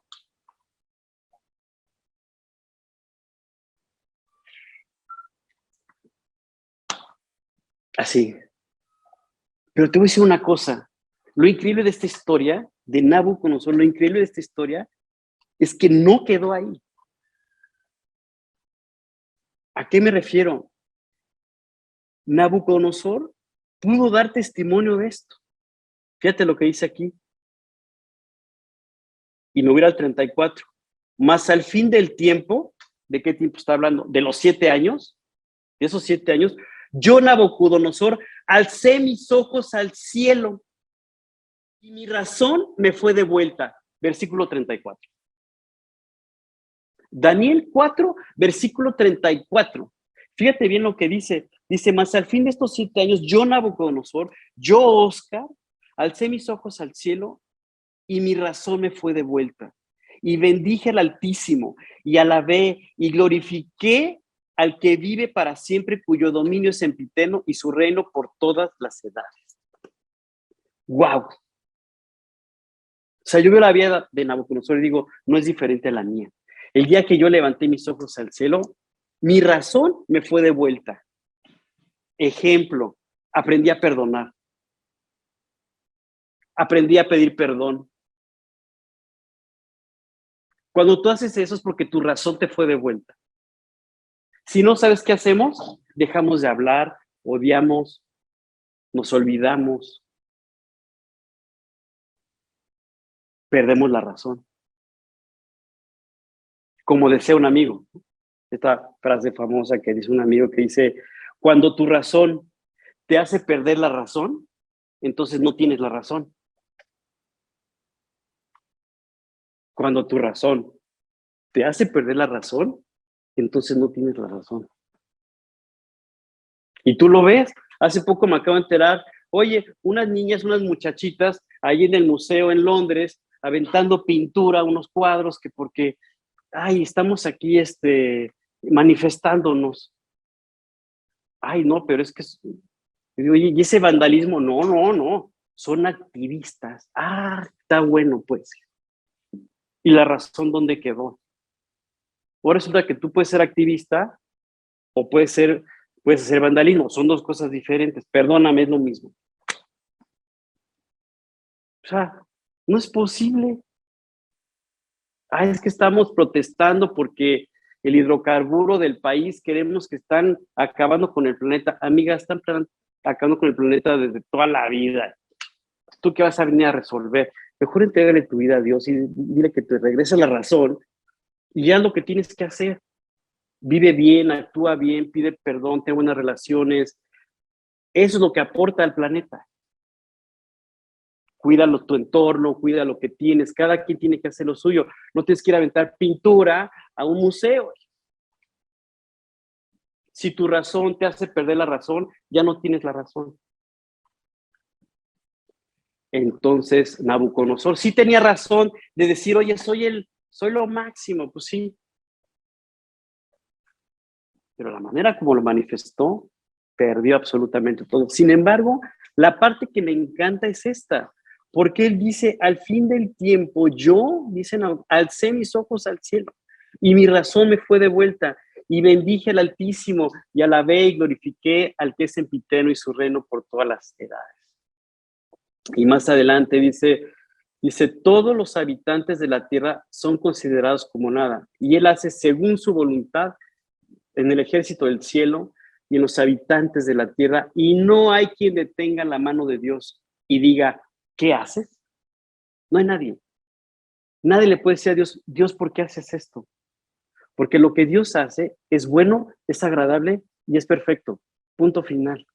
Así. Pero te voy a decir una cosa. Lo increíble de esta historia, de Nabucodonosor, lo increíble de esta historia, es que no quedó ahí. ¿A qué me refiero? Nabucodonosor pudo dar testimonio de esto. Fíjate lo que dice aquí. Y me voy al 34. Más al fin del tiempo, ¿de qué tiempo está hablando? De los 7 años. De esos 7 años, yo, Nabucodonosor, alcé mis ojos al cielo y mi razón me fue devuelta. Versículo 34. Daniel 4, versículo 34. Fíjate bien lo que dice. Dice, más al fin de estos 7 años, yo, Nabucodonosor, yo, Oscar, alcé mis ojos al cielo y mi razón me fue devuelta. Y bendije al Altísimo y alabé y glorifiqué al que vive para siempre, cuyo dominio es sempiterno y su reino por todas las edades. ¡Wow! O sea, yo veo la vida de Nabucodonosor y digo, no es diferente a la mía. El día que yo levanté mis ojos al cielo, mi razón me fue devuelta. Ejemplo, aprendí a perdonar. Aprendí a pedir perdón. Cuando tú haces eso es porque tu razón te fue devuelta. Si no sabes qué hacemos, dejamos de hablar, odiamos, nos olvidamos. perdemos la razón. Como decía un amigo, esta frase famosa que dice un amigo que dice, cuando tu razón te hace perder la razón, entonces no tienes la razón. Cuando tu razón te hace perder la razón, entonces no tienes la razón. Y tú lo ves, hace poco me acabo de enterar, oye, unas niñas, unas muchachitas, ahí en el museo en Londres, aventando pintura, unos cuadros, que porque, ay, estamos aquí manifestándonos. Ay, no, pero es que, oye, y ese vandalismo, no, no, no, son activistas. Ah, está bueno, pues. ¿Y la razón dónde quedó? Ahora resulta que tú puedes ser activista o puedes hacer vandalismo. Son dos cosas diferentes. Perdóname, es lo mismo. O sea, no es posible. Ah, es que estamos protestando porque el hidrocarburo del país queremos que están acabando con el planeta. Amiga, están acabando con el planeta desde toda la vida. ¿Tú qué vas a venir a resolver? Mejor entrégale tu vida a Dios y dile que te regrese la razón y haz lo que tienes que hacer. Vive bien, actúa bien, pide perdón, ten buenas relaciones. Eso es lo que aporta al planeta. Cuídalo tu entorno, cuida lo que tienes, cada quien tiene que hacer lo suyo. No tienes que ir a aventar pintura a un museo. Si tu razón te hace perder la razón, ya no tienes la razón. Entonces, Nabucodonosor sí tenía razón de decir, oye, soy lo máximo, pues sí. Pero la manera como lo manifestó, perdió absolutamente todo. Sin embargo, la parte que me encanta es esta, porque él dice, al fin del tiempo, dicen, alcé mis ojos al cielo y mi razón me fue de vuelta y bendije al Altísimo y alabé y glorifiqué al que es sempiterno y su reino por todas las edades. Y más adelante dice, todos los habitantes de la tierra son considerados como nada y él hace según su voluntad en el ejército del cielo y en los habitantes de la tierra, y no hay quien detenga la mano de Dios y diga, ¿qué haces? No hay nadie. Nadie le puede decir a Dios, Dios, ¿por qué haces esto? Porque lo que Dios hace es bueno, es agradable y es perfecto. Punto final.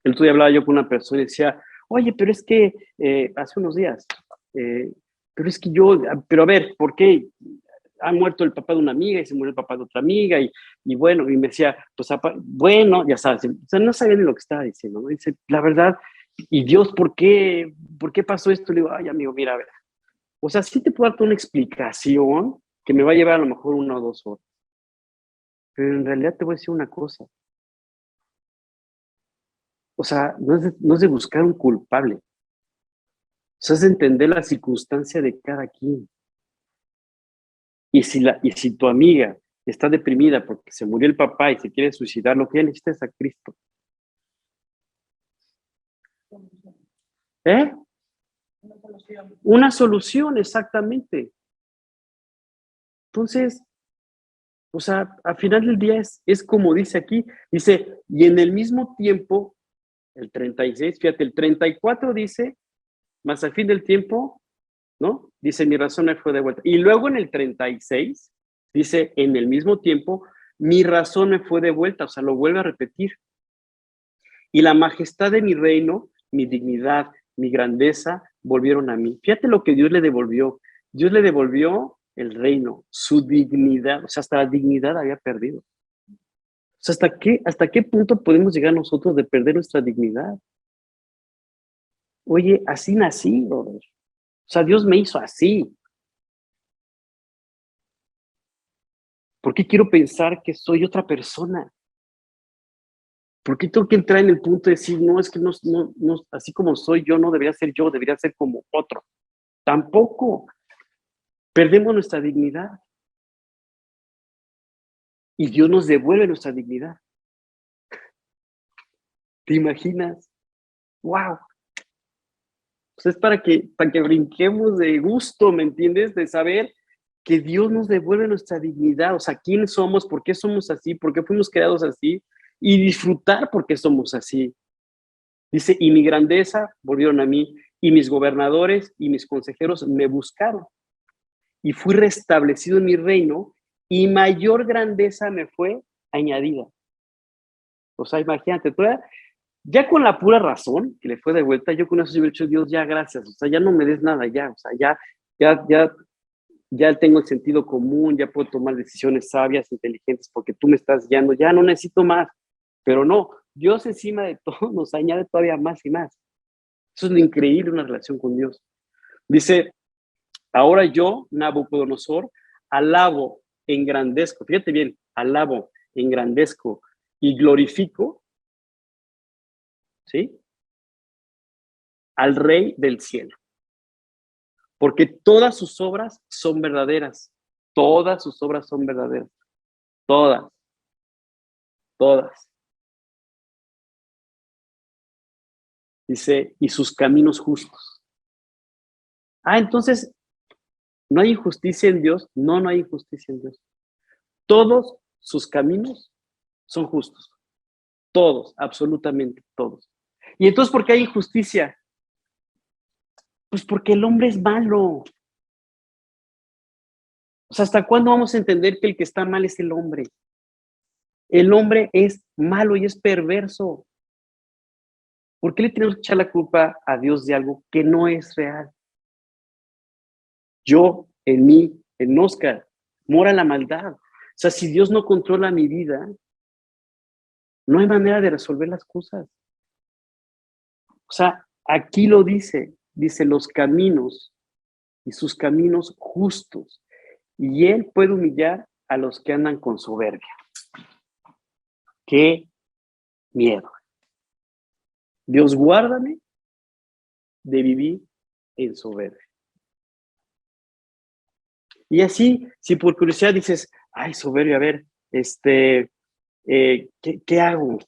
El otro día hablaba yo con una persona y decía, oye, pero es que hace unos días, pero es que pero a ver, ¿por qué? Ha muerto el papá de una amiga y se murió el papá de otra amiga y bueno, y me decía, pues bueno, ya sabes, o sea, no sabía ni lo que estaba diciendo, ¿no? Dice, la verdad, y Dios, ¿por qué pasó esto? Le digo, ay, amigo, mira, a ver, o sea, sí te puedo darte una explicación que me va a llevar a lo mejor 1 o 2 horas, pero en realidad te voy a decir una cosa, o sea, no es de buscar un culpable, o sea, es de entender la circunstancia de cada quien. Y si tu amiga está deprimida porque se murió el papá y se quiere suicidar, lo que ella necesita es a Cristo. ¿Eh? Una solución, exactamente. Entonces, o sea, al final del día es como dice aquí, dice, y en el mismo tiempo, el 36, fíjate, el 34 dice, más al fin del tiempo, ¿no? Dice, mi razón me fue de vuelta. Y luego en el 36, dice, en el mismo tiempo, mi razón me fue de vuelta, o sea, lo vuelve a repetir. Y la majestad de mi reino, mi dignidad, mi grandeza, volvieron a mí. Fíjate lo que Dios le devolvió. Dios le devolvió el reino, su dignidad, o sea, hasta la dignidad había perdido. O sea, ¿hasta qué punto podemos llegar nosotros de perder nuestra dignidad? Oye, así nací, brother. O sea, Dios me hizo así. ¿Por qué quiero pensar que soy otra persona? ¿Por qué tengo que entrar en el punto de decir, no, es que no, así como soy yo, no debería ser yo, debería ser como otro? Tampoco. Perdemos nuestra dignidad y Dios nos devuelve nuestra dignidad. ¿Te imaginas? ¡Wow! Pues es para que brinquemos de gusto, ¿me entiendes? De saber que Dios nos devuelve nuestra dignidad, o sea, quién somos, por qué somos así, por qué fuimos creados así y disfrutar porque somos así. Dice, y mi grandeza volvieron a mí, y mis gobernadores y mis consejeros me buscaron. Y fui restablecido en mi reino, y mayor grandeza me fue añadida. O sea, imagínate, ya con la pura razón que le fue de vuelta, yo con eso hubiera dicho, Dios, ya gracias, o sea, ya no me des nada, ya, o sea, ya tengo el sentido común, ya puedo tomar decisiones sabias, inteligentes, porque tú me estás guiando, ya no necesito más. Pero no, Dios encima de todo nos añade todavía más y más. Eso es lo increíble, una relación con Dios. Dice, ahora yo, Nabucodonosor, alabo, engrandezco, fíjate bien, alabo, engrandezco y glorifico, ¿sí? Al Rey del cielo, porque todas sus obras son verdaderas, todas sus obras son verdaderas, todas, todas. Dice, y sus caminos justos. Entonces, ¿no hay injusticia en Dios? No, no hay injusticia en Dios. Todos sus caminos son justos. Todos, absolutamente todos. ¿Y entonces por qué hay injusticia? Pues porque el hombre es malo. O sea, ¿hasta cuándo vamos a entender que el que está mal es el hombre? El hombre es malo y es perverso. ¿Por qué le tenemos que echar la culpa a Dios de algo que no es real? Yo, en mí, en Oscar, mora la maldad. O sea, si Dios no controla mi vida, no hay manera de resolver las cosas. O sea, aquí lo dice los caminos y sus caminos justos. Y él puede humillar a los que andan con soberbia. ¡Qué miedo! Dios, guárdame de vivir en soberbia. Y así, si por curiosidad dices, ay, soberbia, a ver, ¿qué hago?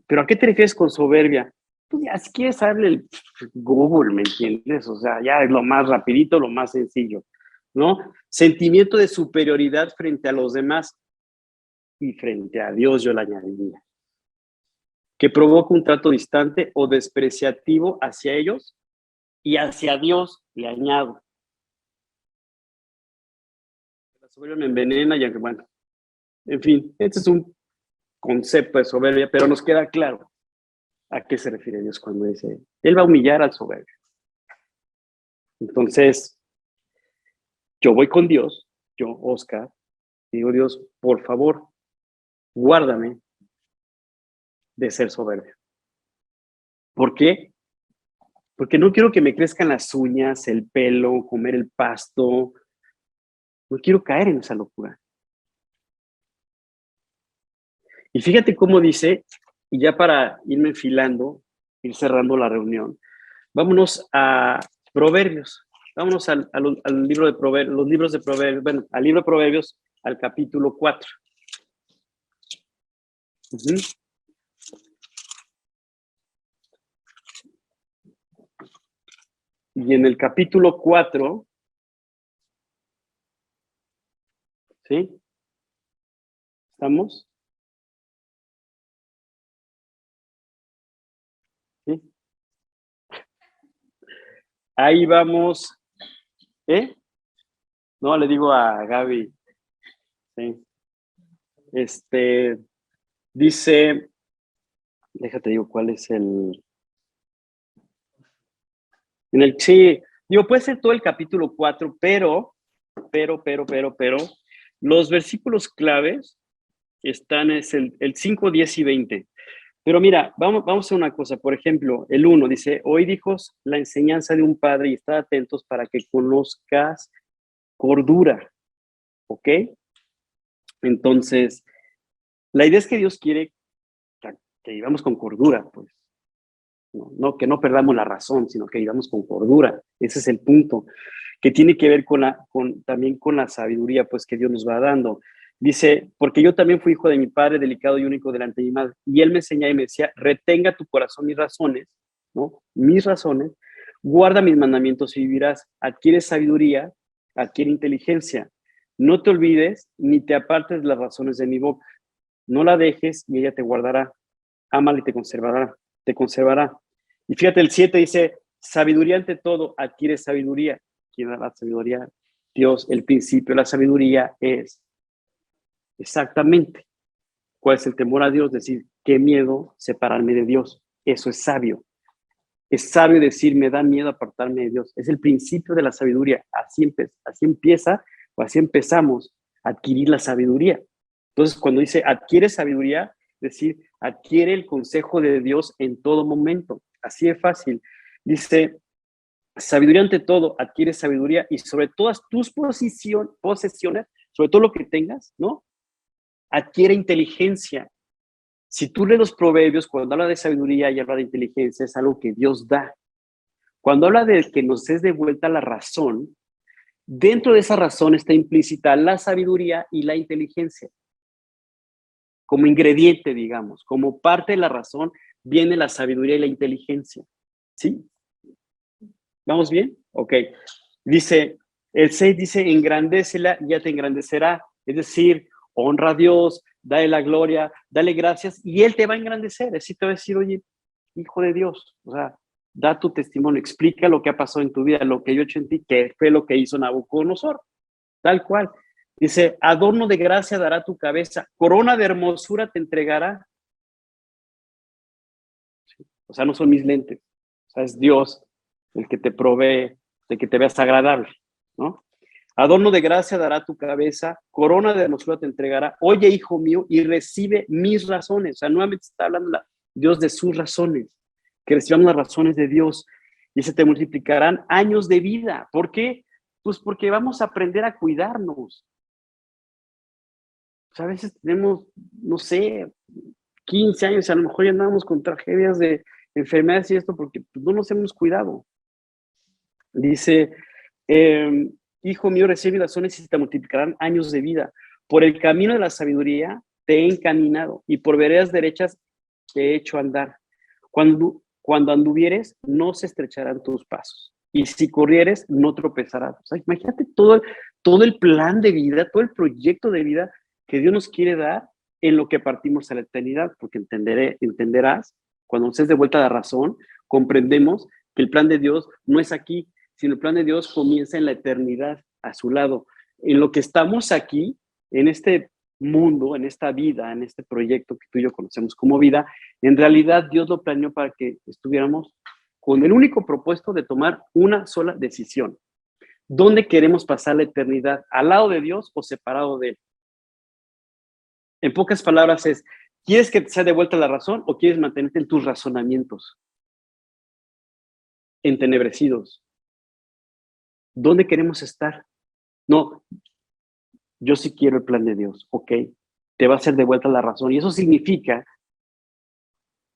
¿Pero a qué te refieres con soberbia? Pues ya, si quieres darle el Google, ¿me entiendes? O sea, ya es lo más rapidito, lo más sencillo, ¿no? Sentimiento de superioridad frente a los demás y frente a Dios yo le añadiría. Que provoca un trato distante o despreciativo hacia ellos y hacia Dios le añado. La soberbia me envenena y bueno, en fin, este es un concepto de soberbia, pero nos queda claro a qué se refiere Dios cuando dice, Él va a humillar al soberbio. Entonces, yo voy con Dios, yo, Oscar, digo, Dios, por favor, guárdame de ser soberbio. ¿Por qué? Porque no quiero que me crezcan las uñas, el pelo, comer el pasto. No quiero caer en esa locura. Y fíjate cómo dice, y ya para irme enfilando, ir cerrando la reunión, vámonos a Proverbios. Vámonos al libro de Proverbios, los libros de Proverbios, bueno, al libro de Proverbios, al capítulo 4. Y en el capítulo 4, ¿sí? ¿Estamos? ¿Sí? Ahí vamos. No, le digo a Gaby. Sí. Dice, déjate digo cuál es sí, digo, puede ser todo el capítulo 4, pero, los versículos claves están, es el 5, 10 y 20. Pero mira, vamos a hacer una cosa. Por ejemplo, el 1 dice, oíd hijos la enseñanza de un padre y estad atentos para que conozcas cordura. ¿Ok? Entonces, la idea es que Dios quiere que vivamos con cordura, pues. No, que no perdamos la razón, sino que vivamos con cordura. Ese es el punto, que tiene que ver también con la sabiduría, pues, que Dios nos va dando. Dice, porque yo también fui hijo de mi padre, delicado y único delante de mi madre. Y él me enseñaba y me decía, retenga tu corazón mis razones, ¿no? Mis razones, guarda mis mandamientos y vivirás. Adquiere sabiduría, adquiere inteligencia. No te olvides ni te apartes de las razones de mi boca. No la dejes y ella te guardará. Ámala y te conservará. te conservará. Y fíjate, el 7 dice, sabiduría ante todo, adquiere sabiduría. ¿Quién da la sabiduría? Dios. El principio de la sabiduría es exactamente cuál es el temor a Dios, decir, qué miedo separarme de Dios. Eso es sabio. Es sabio decir, me da miedo apartarme de Dios. Es el principio de la sabiduría. Así empieza o así empezamos a adquirir la sabiduría. Entonces, cuando dice adquiere sabiduría, es decir, adquiere el consejo de Dios en todo momento. Así es fácil. Dice, sabiduría ante todo, adquiere sabiduría y sobre todas tus posesiones, sobre todo lo que tengas, ¿no? Adquiere inteligencia. Si tú lees los proverbios, cuando habla de sabiduría y habla de inteligencia, es algo que Dios da. Cuando habla de que nos des de vuelta la razón, dentro de esa razón está implícita la sabiduría y la inteligencia. Como ingrediente, digamos, como parte de la razón, viene la sabiduría y la inteligencia. ¿Sí? ¿Vamos bien? Ok. Dice, el 6 dice, engrandécela y ya te engrandecerá. Es decir, honra a Dios, dale la gloria, dale gracias y Él te va a engrandecer. Es decir, te va a decir, oye, hijo de Dios, o sea, da tu testimonio, explica lo que ha pasado en tu vida, lo que yo he hecho en ti, que fue lo que hizo Nabucodonosor. Tal cual. Dice, adorno de gracia dará tu cabeza, corona de hermosura te entregará. O sea, no son mis lentes, o sea, es Dios el que te provee de que te veas agradable, ¿no? Adorno de gracia dará tu cabeza, corona de hermosura te entregará. Oye, hijo mío, y recibe mis razones. O sea, nuevamente está hablando Dios de sus razones, que recibamos las razones de Dios. Y se te multiplicarán años de vida. ¿Por qué? Pues porque vamos a aprender a cuidarnos. O sea, a veces tenemos, no sé, 15 años, y a lo mejor ya andamos con tragedias de enfermedades y esto porque pues, no nos hemos cuidado. Dice, hijo mío, recibe razones y se te multiplicarán años de vida. Por el camino de la sabiduría te he encaminado y por veredas derechas te he hecho andar. Cuando anduvieres, no se estrecharán tus pasos. Y si corrieres, no tropezarás. O sea, imagínate todo el plan de vida, todo el proyecto de vida que Dios nos quiere dar en lo que partimos a la eternidad, porque entenderás, cuando nos des de vuelta la razón, comprendemos que el plan de Dios no es aquí, sino el plan de Dios comienza en la eternidad, a su lado. En lo que estamos aquí, en este mundo, en esta vida, en este proyecto que tú y yo conocemos como vida, en realidad Dios lo planeó para que estuviéramos con el único propósito de tomar una sola decisión. ¿Dónde queremos pasar la eternidad? ¿Al lado de Dios o separado de Él? En pocas palabras es, ¿quieres que te sea de vuelta la razón o quieres mantenerte en tus razonamientos entenebrecidos? ¿Dónde queremos estar? No, yo sí quiero el plan de Dios, ok, te va a hacer de vuelta la razón. Y eso significa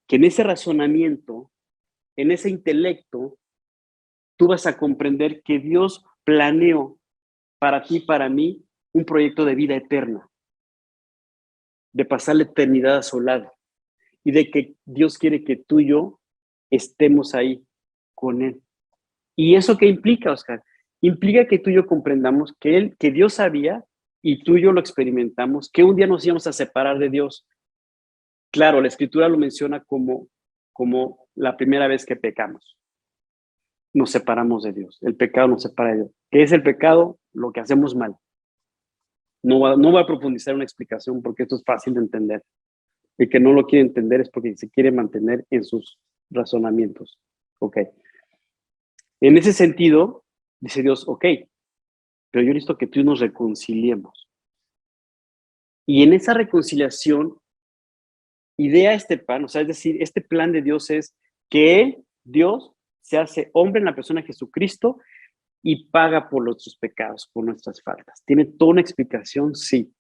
que en ese razonamiento, en ese intelecto, tú vas a comprender que Dios planeó para ti, para mí, un proyecto de vida eterna, de pasar la eternidad a su lado y de que Dios quiere que tú y yo estemos ahí con Él. ¿Y eso qué implica, Oscar? Implica que tú y yo comprendamos que Dios sabía y tú y yo lo experimentamos, que un día nos íbamos a separar de Dios. Claro, la Escritura lo menciona como la primera vez que pecamos. Nos separamos de Dios. El pecado nos separa de Dios. ¿Qué es el pecado? Lo que hacemos mal. No voy a profundizar en una explicación porque esto es fácil de entender. El que no lo quiere entender es porque se quiere mantener en sus razonamientos. Ok. En ese sentido, dice Dios, ok, pero yo necesito que tú nos reconciliemos. Y en esa reconciliación, idea este plan, o sea, es decir, este plan de Dios es que Él, Dios, se hace hombre en la persona de Jesucristo y paga por nuestros pecados, por nuestras faltas. ¿Tiene toda una explicación? Sí.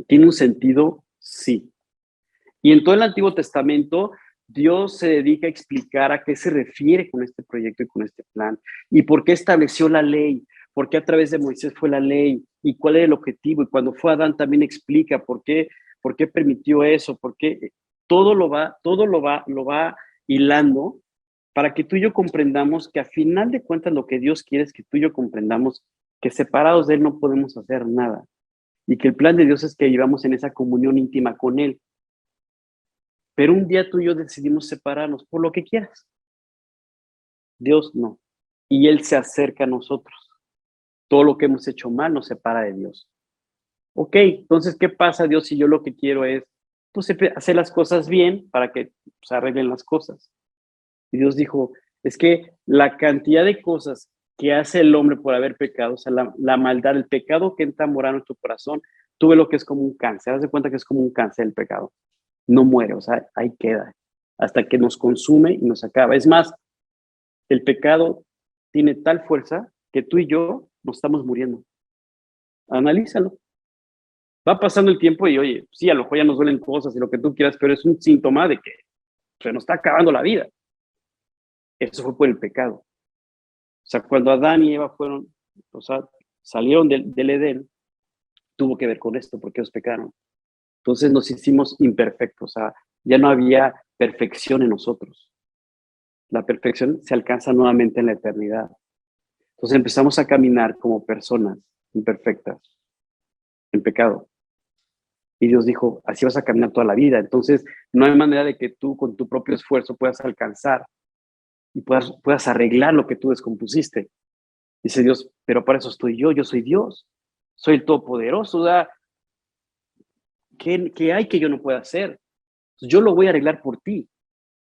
¿Tiene un sentido? Sí. Y en todo el Antiguo Testamento, Dios se dedica a explicar a qué se refiere con este proyecto y con este plan, y por qué estableció la ley, por qué a través de Moisés fue la ley, y cuál era el objetivo, y cuando fue Adán también explica por qué permitió eso, por qué lo va hilando para que tú y yo comprendamos que a final de cuentas lo que Dios quiere es que tú y yo comprendamos que separados de Él no podemos hacer nada, y que el plan de Dios es que vivamos en esa comunión íntima con Él. Pero un día tú y yo decidimos separarnos por lo que quieras. Dios no. Y Él se acerca a nosotros. Todo lo que hemos hecho mal nos separa de Dios. Ok, entonces, ¿qué pasa, Dios, si yo lo que quiero es pues, hacer las cosas bien para que se arreglen las cosas? Y Dios dijo, es que la cantidad de cosas que hace el hombre por haber pecado, o sea, la maldad, el pecado que entra a morar en tu corazón, tú ves lo que es como un cáncer. Haz de cuenta que es como un cáncer el pecado. No muere, o sea, ahí queda, hasta que nos consume y nos acaba. Es más, el pecado tiene tal fuerza que tú y yo nos estamos muriendo. Analízalo. Va pasando el tiempo y oye, sí, a lo mejor ya nos duelen cosas y lo que tú quieras, pero es un síntoma de que se nos está acabando la vida. Eso fue por el pecado. O sea, cuando Adán y Eva fueron, o sea, salieron del Edén, tuvo que ver con esto, porque ellos pecaron. Entonces nos hicimos imperfectos, o sea, ya no había perfección en nosotros. La perfección se alcanza nuevamente en la eternidad. Entonces empezamos a caminar como personas imperfectas, en pecado. Y Dios dijo, así vas a caminar toda la vida. Entonces, no hay manera de que tú con tu propio esfuerzo puedas alcanzar y puedas arreglar lo que tú descompusiste. Dice Dios, pero para eso estoy yo soy Dios, soy el Todopoderoso. ¿Qué hay que yo no pueda hacer? Yo lo voy a arreglar por ti.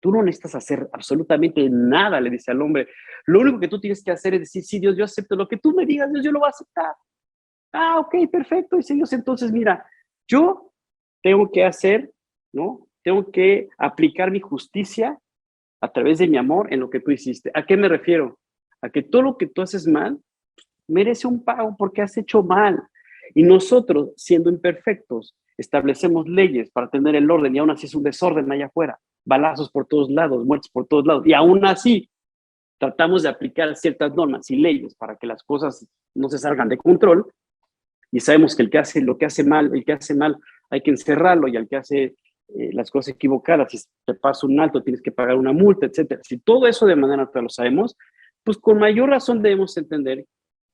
Tú no necesitas hacer absolutamente nada, le dice al hombre. Lo único que tú tienes que hacer es decir, sí, Dios, yo acepto lo que tú me digas, Dios, yo lo voy a aceptar. Ah, ok, perfecto, dice Dios. Entonces, mira, yo tengo que hacer, ¿no? Tengo que aplicar mi justicia a través de mi amor en lo que tú hiciste. ¿A qué me refiero? A que todo lo que tú haces mal merece un pago porque has hecho mal. Y nosotros, siendo imperfectos, establecemos leyes para tener el orden y aún así es un desorden allá afuera. Balazos por todos lados, muertes por todos lados. Y aún así tratamos de aplicar ciertas normas y leyes para que las cosas no se salgan de control. Y sabemos que lo que hace mal, el que hace mal hay que encerrarlo, y al que hace las cosas equivocadas, si te pasa un alto tienes que pagar una multa, etcétera. Si todo eso de manera natural lo sabemos, pues con mayor razón debemos entender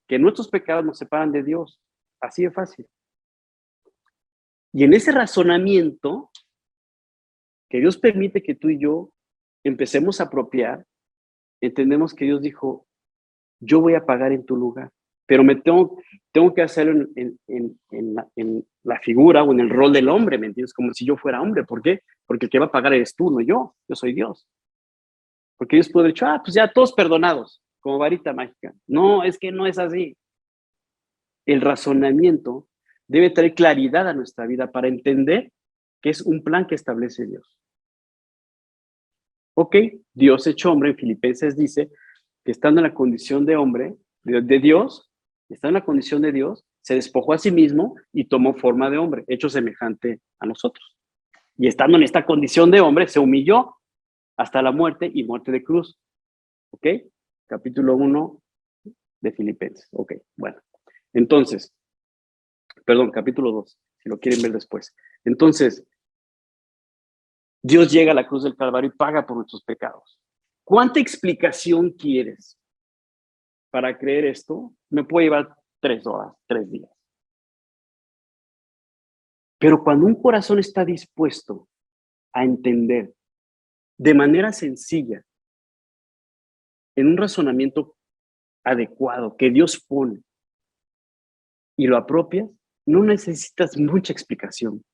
que nuestros pecados nos separan de Dios. Así de fácil. Y en ese razonamiento que Dios permite que tú y yo empecemos a apropiar, entendemos que Dios dijo, yo voy a pagar en tu lugar, pero tengo que hacerlo en la figura o en el rol del hombre, ¿me entiendes? Como si yo fuera hombre. ¿Por qué? Porque el que va a pagar eres tú, no yo soy Dios. Porque Dios puede haber dicho, pues ya todos perdonados, como varita mágica. No, es que no es así. El razonamiento debe traer claridad a nuestra vida para entender que es un plan que establece Dios. Ok, Dios hecho hombre, en Filipenses dice que estando en la condición de hombre, de Dios, está en la condición de Dios, se despojó a sí mismo y tomó forma de hombre, hecho semejante a nosotros. Y estando en esta condición de hombre, se humilló hasta la muerte y muerte de cruz. ¿Ok? Capítulo 1 de Filipenses. Ok, bueno. Entonces, perdón, capítulo 2, si lo quieren ver después. Entonces, Dios llega a la cruz del Calvario y paga por nuestros pecados. ¿Cuánta explicación quieres para creer esto? Me puede llevar 3 horas, 3 días. Pero cuando un corazón está dispuesto a entender de manera sencilla, en un razonamiento adecuado que Dios pone y lo apropias, no necesitas mucha explicación.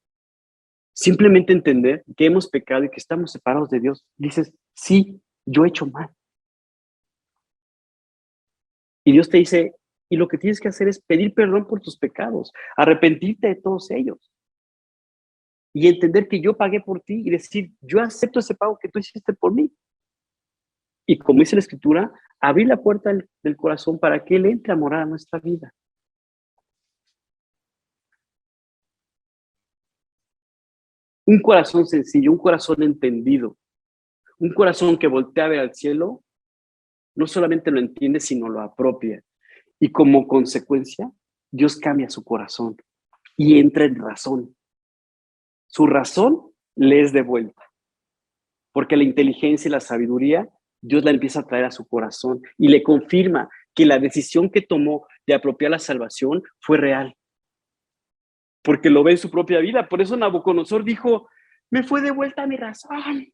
Simplemente entender que hemos pecado y que estamos separados de Dios. Dices, sí, yo he hecho mal. Y Dios te dice, y lo que tienes que hacer es pedir perdón por tus pecados, arrepentirte de todos ellos y entender que yo pagué por ti y decir, yo acepto ese pago que tú hiciste por mí. Y como dice la Escritura, abrir la puerta del corazón para que Él entre a morar a nuestra vida. Un corazón sencillo, un corazón entendido, un corazón que voltea a ver al cielo, no solamente lo entiende, sino lo apropia. Y como consecuencia, Dios cambia su corazón y entra en razón. Su razón le es de vuelta, porque la inteligencia y la sabiduría, Dios la empieza a traer a su corazón y le confirma que la decisión que tomó de apropiar la salvación fue real, porque lo ve en su propia vida. Por eso Nabucodonosor dijo, me fue de vuelta a mi razón.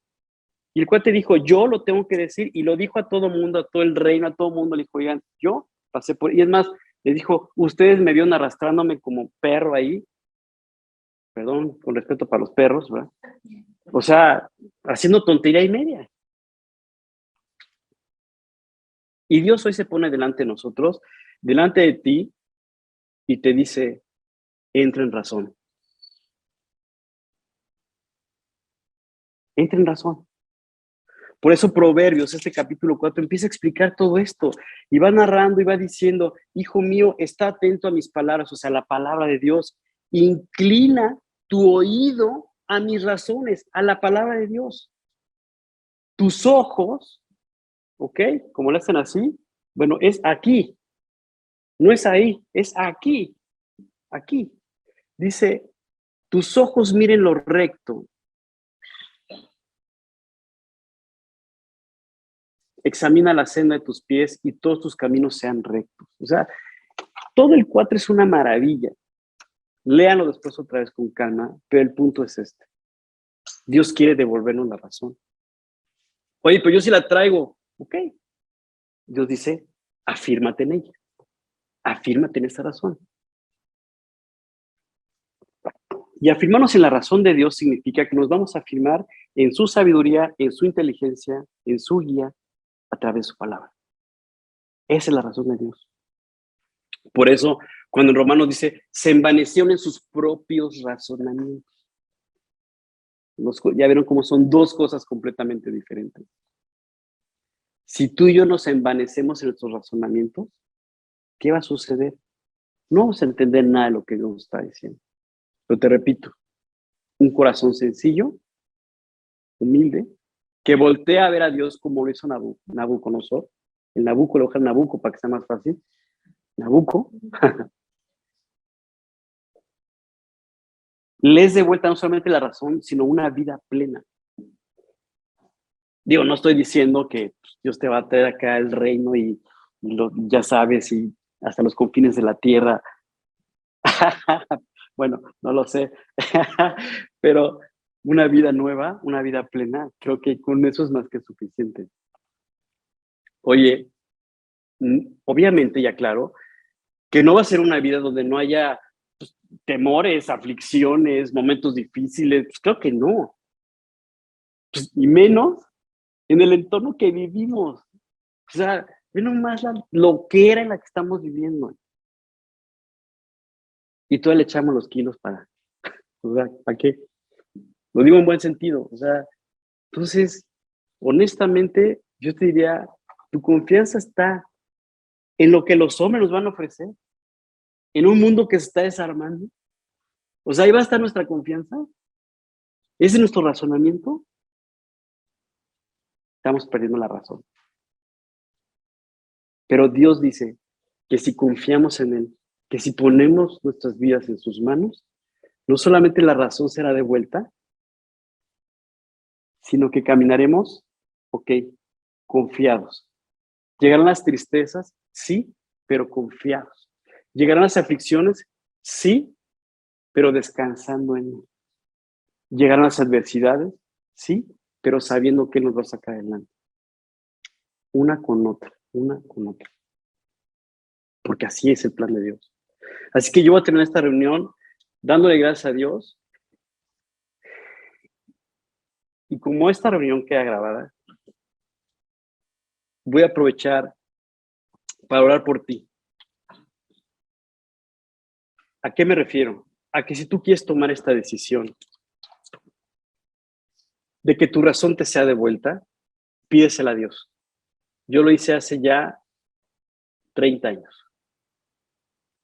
Y el cuate dijo, yo lo tengo que decir, y lo dijo a todo mundo, a todo el reino, a todo mundo. Le dijo, oigan, yo pasé por... Y es más, le dijo, ustedes me vieron arrastrándome como perro ahí. Perdón, con respeto para los perros, ¿verdad? O sea, haciendo tontería y media. Y Dios hoy se pone delante de nosotros, delante de ti, y te dice, entra en razón. Entra en razón. Por eso Proverbios, este capítulo 4, empieza a explicar todo esto y va narrando y va diciendo, hijo mío, está atento a mis palabras, o sea, la palabra de Dios. Inclina tu oído a mis razones, a la palabra de Dios. Tus ojos, ¿ok? Como lo hacen así, bueno, es aquí, no es ahí, es aquí, aquí. Dice, tus ojos miren lo recto. Examina la senda de tus pies y todos tus caminos sean rectos. O sea, todo el 4 es una maravilla. Léanlo después otra vez con calma, pero el punto es este. Dios quiere devolvernos la razón. Oye, pero yo sí la traigo. Ok. Dios dice, afírmate en ella. Afírmate en esa razón. Y afirmarnos en la razón de Dios significa que nos vamos a afirmar en su sabiduría, en su inteligencia, en su guía, a través de su palabra. Esa es la razón de Dios. Por eso, cuando en Romanos dice, se envanecieron en sus propios razonamientos. Ya vieron cómo son dos cosas completamente diferentes. Si tú y yo nos envanecemos en nuestros razonamientos, ¿qué va a suceder? No vamos a entender nada de lo que Dios está diciendo. Pero te repito, un corazón sencillo, humilde, que voltea a ver a Dios como lo hizo Nabucodonosor. El Nabuco, lo deja el Nabuco para que sea más fácil. Nabuco. Les de vuelta no solamente la razón, sino una vida plena. Digo, no estoy diciendo que Dios te va a traer acá el reino y ya sabes, y hasta los confines de la tierra. Bueno, no lo sé. Pero una vida nueva, una vida plena, creo que con eso es más que suficiente. Oye, obviamente, ya claro, que no va a ser una vida donde no haya pues, temores, aflicciones, momentos difíciles. Pues creo que no. Pues, y menos en el entorno que vivimos. O sea, ve nomás lo que era en la que estamos viviendo. Y todavía le echamos los kilos para, o sea, ¿para qué? Lo digo en buen sentido. O sea, entonces, honestamente, yo te diría, tu confianza está en lo que los hombres nos van a ofrecer, en un mundo que se está desarmando. O sea, ahí va a estar nuestra confianza. ¿Ese es nuestro razonamiento? Estamos perdiendo la razón. Pero Dios dice que si confiamos en Él, que si ponemos nuestras vidas en sus manos, no solamente la razón será de vuelta, sino que caminaremos, ok, confiados. ¿Llegarán las tristezas? Sí, pero confiados. ¿Llegarán las aflicciones? Sí, pero descansando en Él. ¿Llegarán las adversidades? Sí, pero sabiendo que Él nos va a sacar adelante. Una con otra, una con otra. Porque así es el plan de Dios. Así que yo voy a tener esta reunión dándole gracias a Dios. Y como esta reunión queda grabada, voy a aprovechar para orar por ti. ¿A qué me refiero? A que si tú quieres tomar esta decisión de que tu razón te sea devuelta, pídesela a Dios. Yo lo hice hace ya 30 años.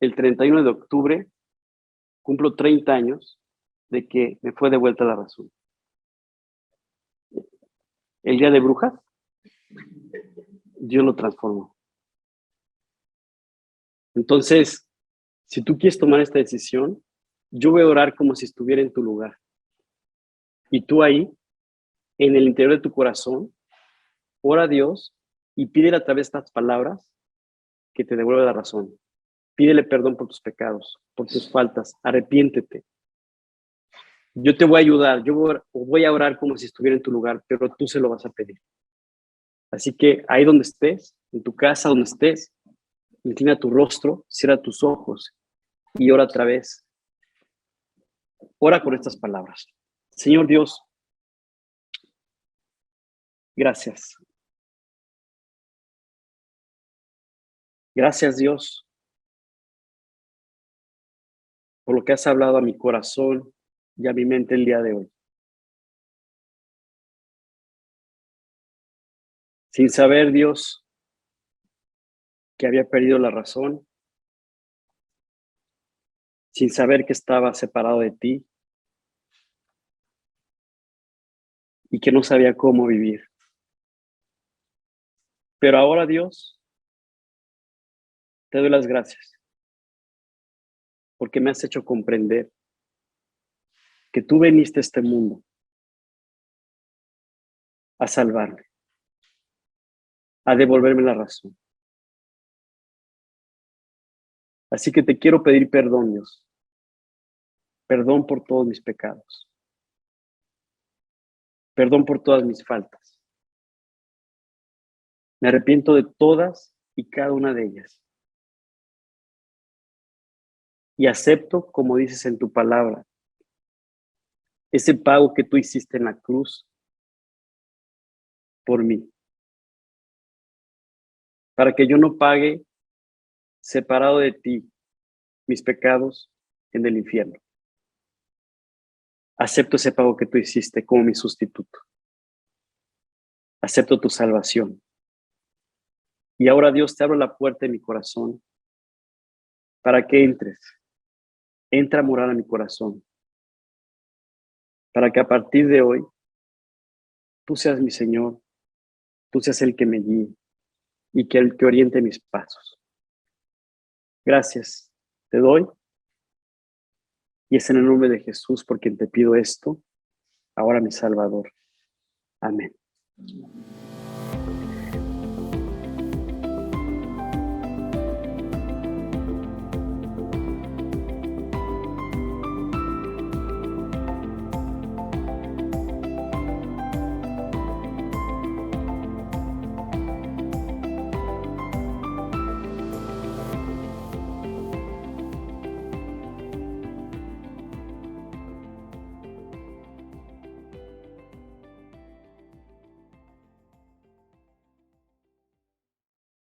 El 31 de octubre cumplo 30 años de que me fue devuelta la razón. El día de brujas, Dios lo transformó. Entonces, si tú quieres tomar esta decisión, yo voy a orar como si estuviera en tu lugar. Y tú ahí, en el interior de tu corazón, ora a Dios y pídele a través de estas palabras que te devuelva la razón. Pídele perdón por tus pecados, por tus faltas, arrepiéntete. Yo te voy a ayudar, voy a orar como si estuviera en tu lugar, pero tú se lo vas a pedir. Así que ahí donde estés, en tu casa, donde estés, inclina tu rostro, cierra tus ojos y ora otra vez. Ora con estas palabras. Señor Dios, gracias. Gracias, Dios, por lo que has hablado a mi corazón y a mi mente el día de hoy. Sin saber, Dios, que había perdido la razón, sin saber que estaba separado de ti y que no sabía cómo vivir. Pero ahora, Dios, te doy las gracias porque me has hecho comprender que tú viniste a este mundo a salvarme, a devolverme la razón. Así que te quiero pedir perdón, Dios. Perdón por todos mis pecados. Perdón por todas mis faltas. Me arrepiento de todas y cada una de ellas. Y acepto, como dices en tu palabra, ese pago que tú hiciste en la cruz por mí. Para que yo no pague separado de ti mis pecados en el infierno. Acepto ese pago que tú hiciste como mi sustituto. Acepto tu salvación. Y ahora, Dios, te abro la puerta de mi corazón para que entres. Entra a morar a mi corazón. Para que a partir de hoy tú seas mi Señor, tú seas el que me guíe y que el que oriente mis pasos. Gracias te doy y es en el nombre de Jesús por quien te pido esto, ahora mi Salvador. Amén.